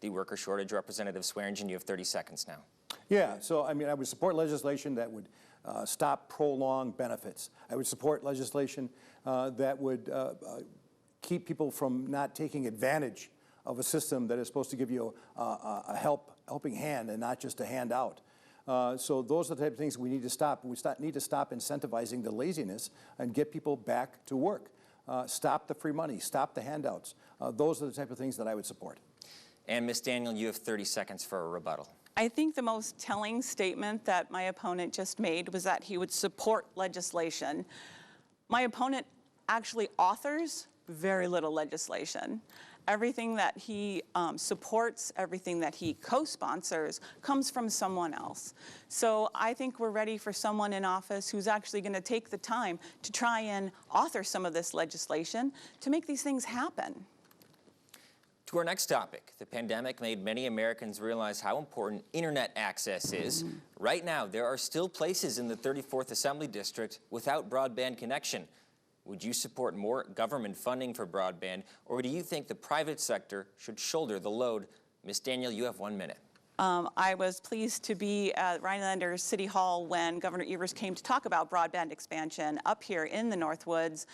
Speaker 2: the worker shortage? Representative Swearingen, you have 30 seconds now.
Speaker 3: Yeah, so I mean, I would support legislation that would stop prolonged benefits. I would support legislation that would keep people from not taking advantage of a system that is supposed to give you a helping hand and not just a handout. So those are the type of things we need to stop. We need to stop incentivizing the laziness and get people back to work. Stop the free money, stop the handouts. Those are the type of things that I would support.
Speaker 2: And Ms. Daniel, you have 30 seconds for a rebuttal.
Speaker 4: I think the most telling statement that my opponent just made was that he would support legislation. My opponent actually authors very little legislation. Everything that he supports, everything that he co-sponsors comes from someone else. So I think we're ready for someone in office who's actually going to take the time to try and author some of this legislation to make these things happen.
Speaker 2: To our next topic, the pandemic made many Americans realize how important internet access is. Right now, there are still places in the 34th Assembly District without broadband connection. Would you support more government funding for broadband, or do you think the private sector should shoulder the load? Ms. Daniel, you have 1 minute.
Speaker 4: I was pleased to be at Rhinelander City Hall when Governor Evers came to talk about broadband expansion up here in the Northwoods,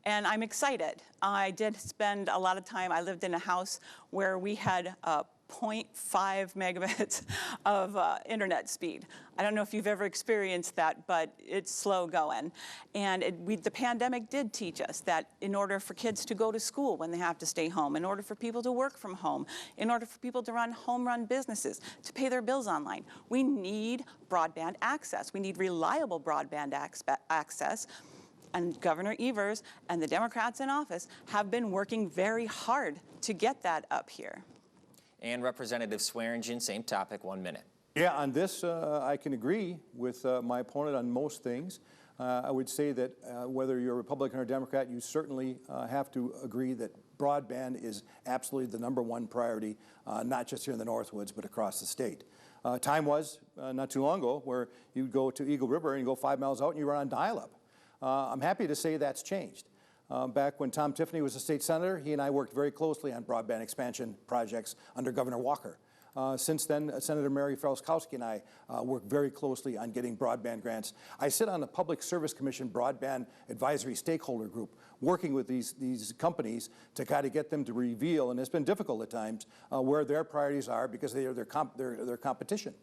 Speaker 4: and I'm excited. I did spend a lot of time, I lived in a house where we had 0.5 megabits of internet speed. I don't know if you've ever experienced that, but it's slow going. And the pandemic did teach us that in order for kids to go to school when they have to stay home, in order for people to work from home, in order for people to run home-run businesses, to pay their bills online, we need broadband access. We need reliable broadband access. And Governor Evers and the Democrats in office have been working very hard to get that up here.
Speaker 2: And Representative Swearingen, same topic, 1 minute.
Speaker 3: Yeah, on this, I can agree with my opponent on most things. I would say that whether you're a Republican or Democrat, you certainly have to agree that broadband is absolutely the #1 priority, not just here in the Northwoods, but across the state. Time was, not too long ago, where you'd go to Eagle River and you go 5 miles out and you run on dial-up. I'm happy to say that's changed. Back when Tom Tiffany was a state senator, he and I worked very closely on broadband expansion projects under Governor Walker. Since then, Senator Mary Felskowski and I work very closely on getting broadband grants. I sit on the Public Service Commission Broadband Advisory Stakeholder Group, working with these companies to kind of get them to reveal, and it's been difficult at times, where their priorities are because they are their competition.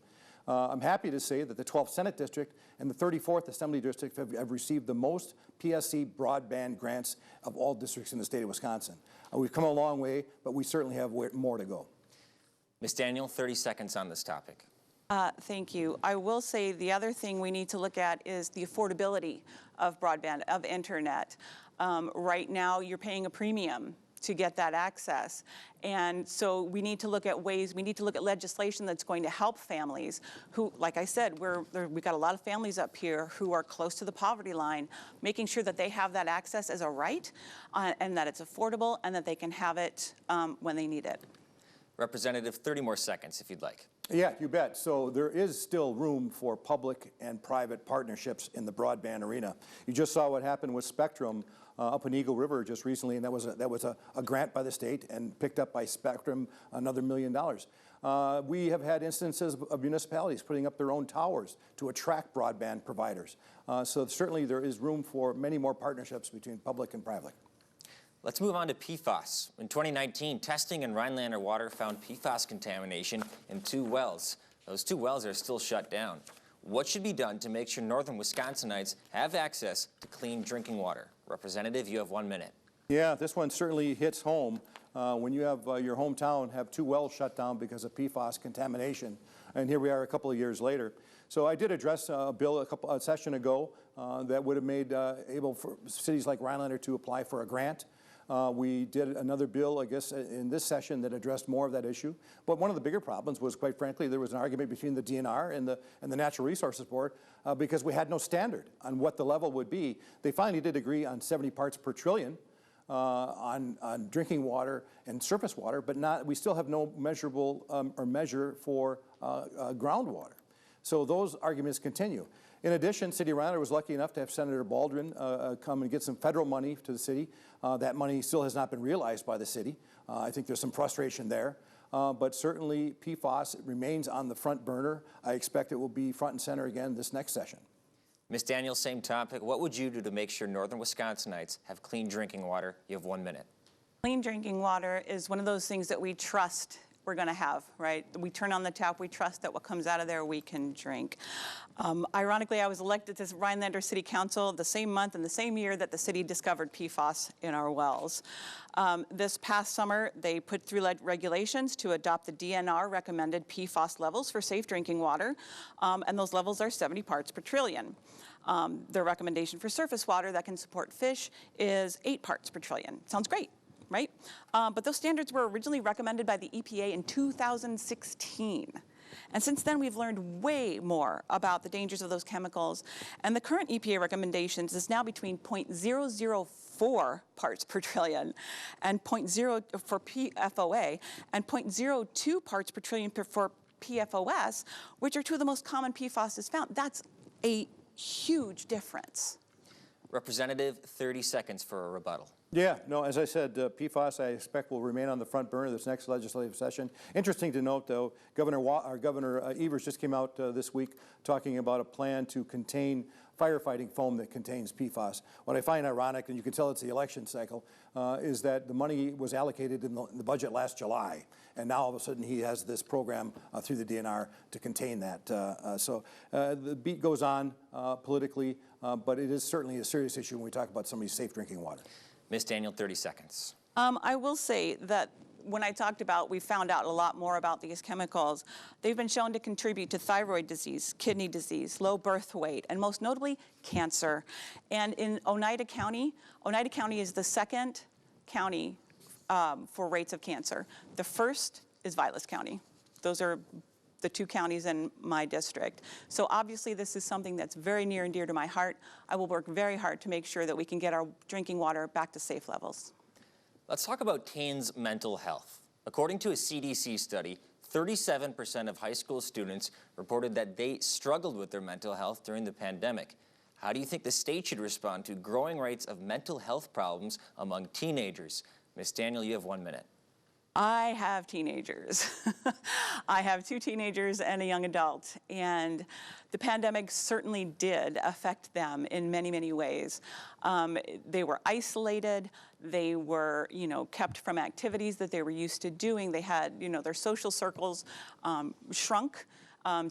Speaker 3: I'm happy to say that the 12th Senate District and the 34th Assembly District have received the most PSC broadband grants of all districts in the state of Wisconsin. We've come a long way, but we certainly have more to go.
Speaker 2: Ms. Daniel, 30 seconds on this topic.
Speaker 4: Thank you. I will say the other thing we need to look at is the affordability of broadband, of internet. Right now, you're paying a premium to get that access. And so we need to look at ways, we need to look at legislation that's going to help families who, like I said, we've got a lot of families up here who are close to the poverty line, making sure that they have that access as a right and that it's affordable and that they can have it when they need it.
Speaker 2: Representative, 30 more seconds if you'd like.
Speaker 3: Yeah, you bet. So there is still room for public and private partnerships in the broadband arena. You just saw what happened with Spectrum up in Eagle River just recently, and that was a grant by the state and picked up by Spectrum, another $1 million. We have had instances of municipalities putting up their own towers to attract broadband providers. So certainly there is room for many more partnerships between public and private.
Speaker 2: Let's move on to PFAS. In 2019, testing in Rhinelander water found PFAS contamination in 2 wells. Those 2 wells are still shut down. What should be done to make sure northern Wisconsinites have access to clean drinking water? Representative, you have 1 minute.
Speaker 3: Yeah, this one certainly hits home. When you have your hometown have 2 wells shut down because of PFAS contamination, and here we are a couple of years later. So I did address a bill a session ago that would have made able for cities like Rhinelander to apply for a grant. We did another bill, I guess, in this session that addressed more of that issue. But one of the bigger problems was, quite frankly, there was an argument between the DNR and the Natural Resources Board because we had no standard on what the level would be. They finally did agree on 70 parts per trillion on drinking water and surface water, but we still have no measurable or measure for groundwater. So those arguments continue. In addition, City of Rhinelander was lucky enough to have Senator Baldwin come and get some federal money to the city. That money still has not been realized by the city. I think there's some frustration there. But certainly PFAS remains on the front burner. I expect it will be front and center again this next session.
Speaker 2: Ms. Daniel, same topic. What would you do to make sure northern Wisconsinites have clean drinking water? You have 1 minute.
Speaker 4: Clean drinking water is one of those things that we trust we're going to have, right? We turn on the tap, we trust that what comes out of there we can drink. Ironically, I was elected to Rhinelander City Council the same month and the same year that the city discovered PFAS in our wells. This past summer, they put through regulations to adopt the DNR recommended PFAS levels for safe drinking water, and those levels are 70 parts per trillion. Their recommendation for surface water that can support fish is 8 parts per trillion. Sounds great, right? But those standards were originally recommended by the EPA in 2016. And since then, we've learned way more about the dangers of those chemicals. And the current EPA recommendations is now between 0.004 parts per trillion and 0.0 for PFOA and 0.02 parts per trillion for PFOS, which are two of the most common PFAS found. That's a huge difference.
Speaker 2: Representative, 30 seconds for a rebuttal.
Speaker 3: Yeah, no, as I said, PFAS I expect will remain on the front burner this next legislative session. Interesting to note, though, Governor Evers just came out this week talking about a plan to contain firefighting foam that contains PFAS. What I find ironic, and you can tell it's the election cycle, is that the money was allocated in the budget last July, and now all of a sudden he has this program through the DNR to contain that. So the beat goes on politically, but it is certainly a serious issue when we talk about somebody's safe drinking water.
Speaker 2: Ms. Daniel, 30 seconds.
Speaker 4: I will say that when I talked about, we found out a lot more about these chemicals. They've been shown to contribute to thyroid disease, kidney disease, low birth weight, and most notably, cancer. And in Oneida County is the second county for rates of cancer. The first is Vilas County. Those are the two counties in my district. So obviously this is something that's very near and dear to my heart. I will work very hard to make sure that we can get our drinking water back to safe levels.
Speaker 2: Let's talk about teens' mental health. According to a CDC study, 37% of high school students reported that they struggled with their mental health during the pandemic. How do you think the state should respond to growing rates of mental health problems among teenagers? Ms. Daniel, you have 1 minute.
Speaker 4: I have teenagers. I have 2 teenagers and a young adult, and the pandemic certainly did affect them in many, many ways. They were isolated. They were, kept from activities that they were used to doing. They had, their social circles shrunk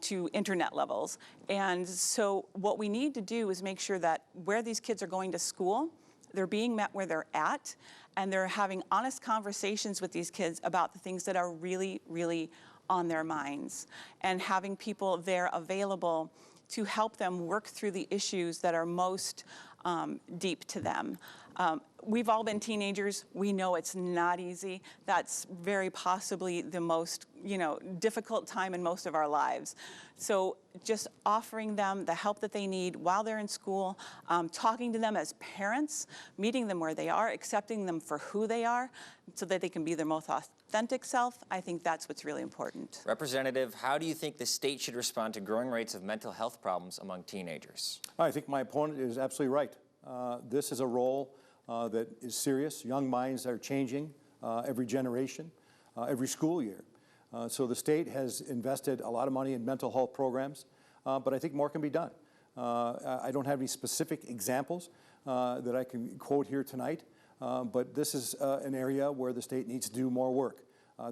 Speaker 4: to internet levels. And so what we need to do is make sure that where these kids are going to school, they're being met where they're at, and they're having honest conversations with these kids about the things that are really, really on their minds, and having people there available to help them work through the issues that are most deep to them. We've all been teenagers. We know it's not easy. That's very possibly the most, difficult time in most of our lives. So just offering them the help that they need while they're in school, talking to them as parents, meeting them where they are, accepting them for who they are so that they can be their most authentic self, I think that's what's really important.
Speaker 2: Representative, how do you think the state should respond to growing rates of mental health problems among teenagers?
Speaker 3: I think my opponent is absolutely right. This is a role that is serious. Young minds are changing every generation, every school year. So the state has invested a lot of money in mental health programs, but I think more can be done. I don't have any specific examples that I can quote here tonight, but this is an area where the state needs to do more work.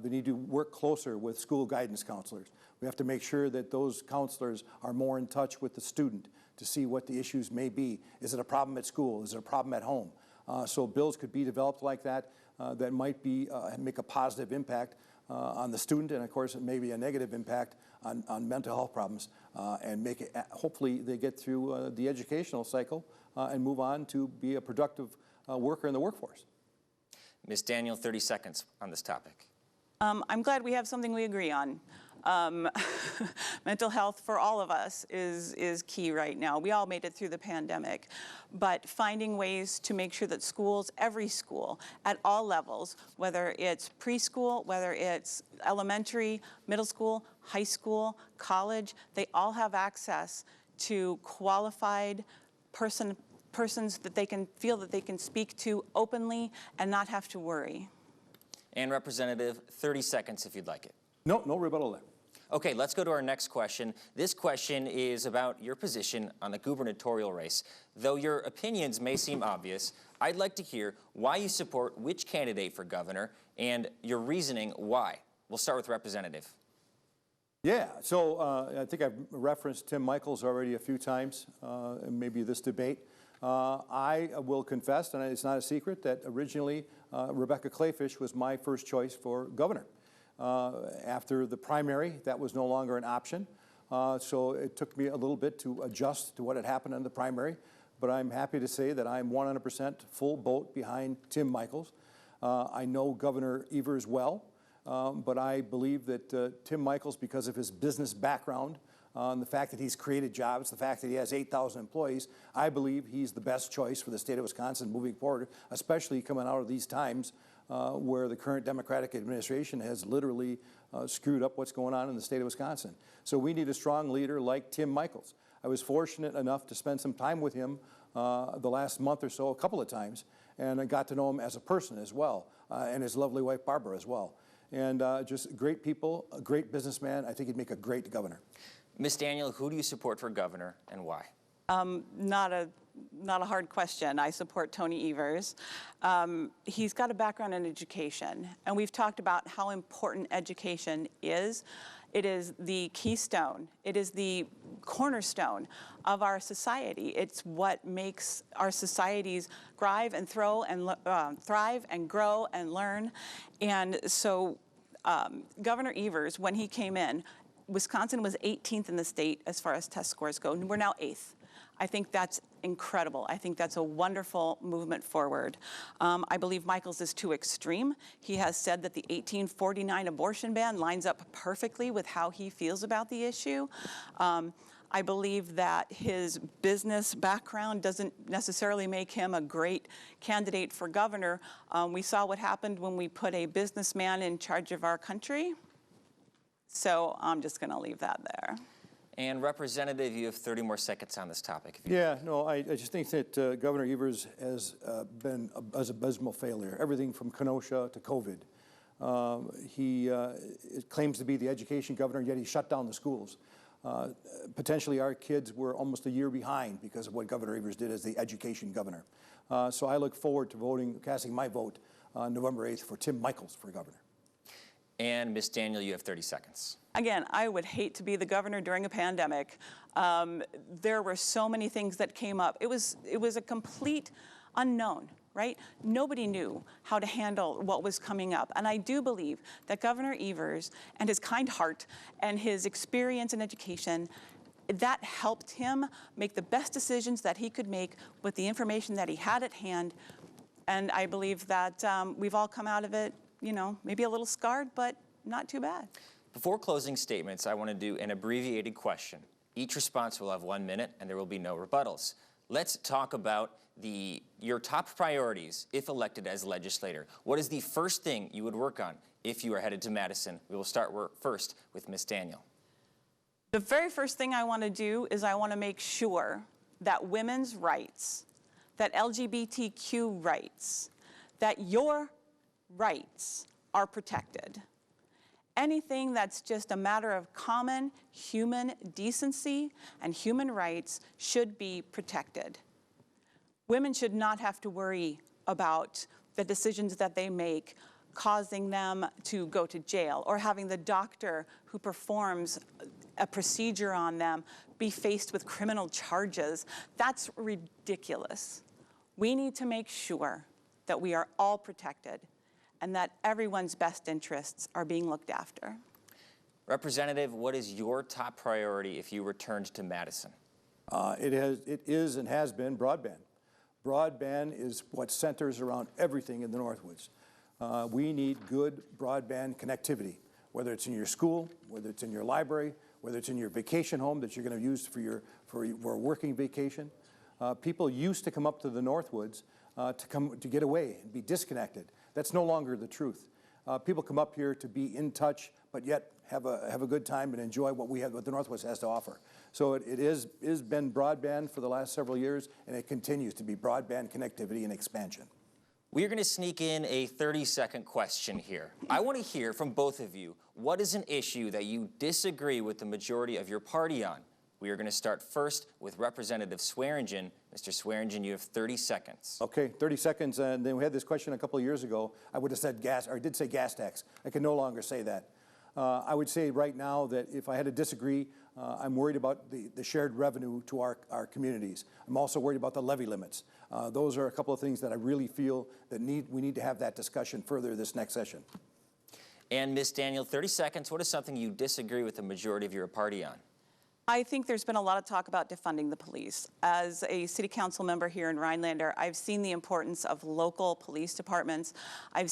Speaker 3: They need to work closer with school guidance counselors. We have to make sure that those counselors are more in touch with the student to see what the issues may be. Is it a problem at school? Is it a problem at home? So bills could be developed like that that might be make a positive impact on the student, and of course it may be a negative impact on mental health problems, and make it, hopefully they get through the educational cycle and move on to be a productive worker in the workforce.
Speaker 2: Ms. Daniel, 30 seconds on this topic.
Speaker 4: I'm glad we have something we agree on. Mental health for all of us is key right now. We all made it through the pandemic, but finding ways to make sure that schools, every school, at all levels, whether it's preschool, whether it's elementary, middle school, high school, college, they all have access to qualified persons that they can feel that they can speak to openly and not have to worry.
Speaker 2: And Representative, 30 seconds if you'd like it.
Speaker 3: No rebuttal there.
Speaker 2: Okay, let's go to our next question. This question is about your position on the gubernatorial race. Though your opinions may seem obvious, I'd like to hear why you support which candidate for governor and your reasoning why. We'll start with Representative.
Speaker 3: Yeah, so I think I've referenced Tim Michels already a few times, maybe this debate. I will confess, and it's not a secret, that originally Rebecca Clayfish was my first choice for governor. After the primary, that was no longer an option. So it took me a little bit to adjust to what had happened in the primary. But I'm happy to say that I'm 100% full boat behind Tim Michels. I know Governor Evers well, but I believe that Tim Michels, because of his business background, the fact that he's created jobs, the fact that he has 8,000 employees, I believe he's the best choice for the state of Wisconsin moving forward, especially coming out of these times where the current Democratic administration has literally screwed up what's going on in the state of Wisconsin. So we need a strong leader like Tim Michels. I was fortunate enough to spend some time with him the last month or so, a couple of times, and I got to know him as a person as well, and his lovely wife Barbara as well. And just great people, a great businessman. I think he'd make a great governor.
Speaker 2: Ms. Daniel, who do you support for governor and why?
Speaker 4: Not a hard question. I support Tony Evers. He's got a background in education, and we've talked about how important education is. It is the keystone. It is the cornerstone of our society. It's what makes our societies thrive and grow and learn. And so Governor Evers, when he came in, Wisconsin was 18th in the state as far as test scores go, and we're now 8th. I think that's incredible. I think that's a wonderful movement forward. I believe Michels is too extreme. He has said that the 1849 abortion ban lines up perfectly with how he feels about the issue. I believe that his business background doesn't necessarily make him a great candidate for governor. We saw what happened when we put a businessman in charge of our country. So I'm just going to leave that there.
Speaker 2: And Representative, you have 30 more seconds on this topic.
Speaker 3: Yeah, no, I just think that Governor Evers has been an abysmal failure. Everything from Kenosha to COVID. He claims to be the education governor, yet he shut down the schools. Potentially our kids were almost a year behind because of what Governor Evers did as the education governor. So I look forward to casting my vote on November 8th for Tim Michels for governor.
Speaker 2: And Ms. Daniel, you have 30 seconds.
Speaker 4: Again, I would hate to be the governor during a pandemic. There were so many things that came up. It was a complete unknown, right? Nobody knew how to handle what was coming up. And I do believe that Governor Evers and his kind heart and his experience in education, that helped him make the best decisions that he could make with the information that he had at hand. And I believe that we've all come out of it, you know, maybe a little scarred, but not too bad.
Speaker 2: Before closing statements, I want to do an abbreviated question. Each response will have 1 minute, and there will be no rebuttals. Let's talk about your top priorities if elected as legislator. What is the first thing you would work on if you are headed to Madison? We will start first with Ms. Daniel.
Speaker 4: The very first thing I want to do is I want to make sure that women's rights, that LGBTQ rights, that your rights are protected. Anything that's just a matter of common human decency and human rights should be protected. Women should not have to worry about the decisions that they make causing them to go to jail or having the doctor who performs a procedure on them be faced with criminal charges. That's ridiculous. We need to make sure that we are all protected and that everyone's best interests are being looked after.
Speaker 2: Representative, what is your top priority if you returned to Madison?
Speaker 3: It is and has been broadband. Broadband is what centers around everything in the Northwoods. We need good broadband connectivity, whether it's in your school, whether it's in your library, whether it's in your vacation home that you're going to use for a working vacation. People used to come up to the Northwoods to get away and be disconnected. That's no longer the truth. People come up here to be in touch, but yet have a good time and enjoy what the Northwoods has to offer. So it is been broadband for the last several years, and it continues to be broadband connectivity and expansion.
Speaker 2: We are going to sneak in a 30-second question here. I want to hear from both of you, what is an issue that you disagree with the majority of your party on? We are going to start first with Representative Swearingen. Mr. Swearingen, you have 30 seconds.
Speaker 3: Okay, 30 seconds, and then we had this question a couple of years ago. I would have said gas, or I did say gas tax. I can no longer say that. I would say right now that if I had to disagree, I'm worried about the shared revenue to our communities. I'm also worried about the levy limits. Those are a couple of things that I really feel that we need to have that discussion further this next session.
Speaker 2: And Ms. Daniel, 30 seconds. What is something you disagree with the majority of your party on?
Speaker 4: I think there's been a lot of talk about defunding the police. As a city council member here in Rhinelander, I've seen the importance of local police departments. I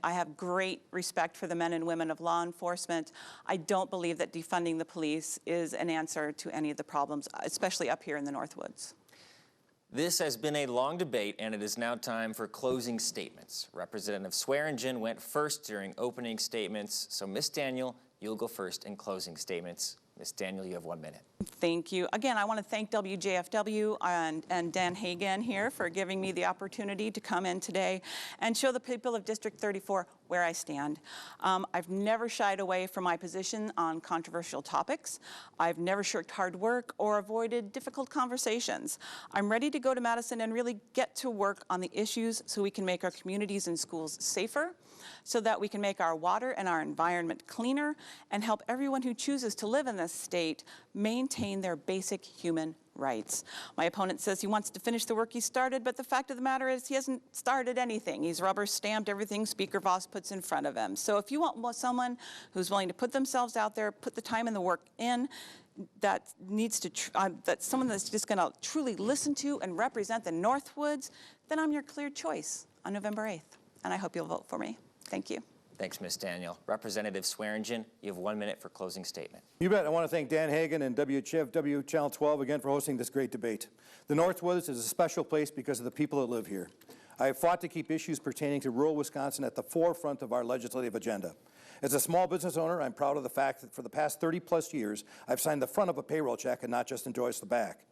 Speaker 4: have great respect for the men and women of law enforcement. I don't believe that defunding the police is an answer to any of the problems, especially up here in the Northwoods.
Speaker 2: This has been a long debate, and it is now time for closing statements. Representative Swearingen went first during opening statements, so Ms. Daniel, you'll go first in closing statements. Ms. Daniel, you have 1 minute.
Speaker 4: Thank you. Again, I want to thank WJFW and Dan Hagen here for giving me the opportunity to come in today and show the people of District 34 where I stand. I've never shied away from my position on controversial topics. I've never shirked hard work or avoided difficult conversations. I'm ready to go to Madison and really get to work on the issues so we can make our communities and schools safer, so that we can make our water and our environment cleaner and help everyone who chooses to live in this state maintain their basic human rights. My opponent says he wants to finish the work he started, but the fact of the matter is he hasn't started anything. He's rubber stamped everything Speaker Voss puts in front of him. So if you want someone who's willing to put themselves out there, put the time and the work in, that someone that's just going to truly listen to and represent the Northwoods, then I'm your clear choice on November 8th. And I hope you'll vote for me. Thank you.
Speaker 2: Thanks, Ms. Daniel. Representative Swearingen, you have 1 minute for closing statement.
Speaker 3: You bet. I want to thank Dan Hagen and WJFW Channel 12 again for hosting this great debate. The Northwoods is a special place because of the people that live here. I have fought to keep issues pertaining to rural Wisconsin at the forefront of our legislative agenda. As a small business owner, I'm proud of the fact that for the past 30-plus years, I've signed the front of a payroll check and not just endorsed the back.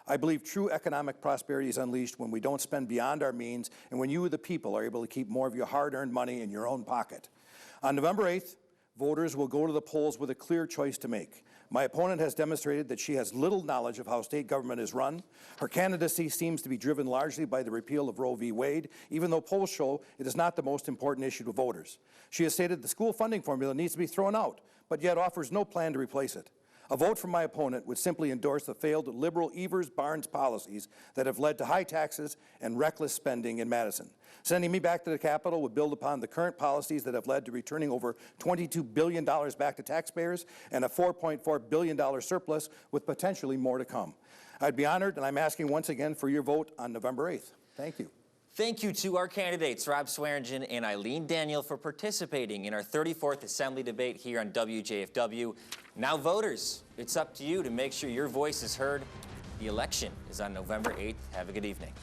Speaker 3: I believe true economic prosperity is unleashed when we don't spend beyond our means and when you, the people, are able to keep more of your hard-earned money in your own pocket. On November 8th, voters will go to the polls with a clear choice to make. My opponent has demonstrated that she has little knowledge of how state government is run. Her candidacy seems to be driven largely by the repeal of Roe v. Wade, even though polls show it is not the most important issue to voters. She has stated the school funding formula needs to be thrown out, but yet offers no plan to replace it. A vote from my opponent would simply endorse the failed liberal Evers-Barnes policies that have led to high taxes and reckless spending in Madison. Sending me back to the Capitol would build upon the current policies that have led to returning over $22 billion back to taxpayers and a $4.4 billion surplus with potentially more to come. I'd be honored, and I'm asking once again for your vote on November 8th. Thank you.
Speaker 2: Thank you to our candidates, Rob Swearingen and Eileen Daniel, for participating in our 34th Assembly debate here on WJFW. Now, voters, it's up to you to make sure your voice is heard. The election is on November 8th. Have a good evening.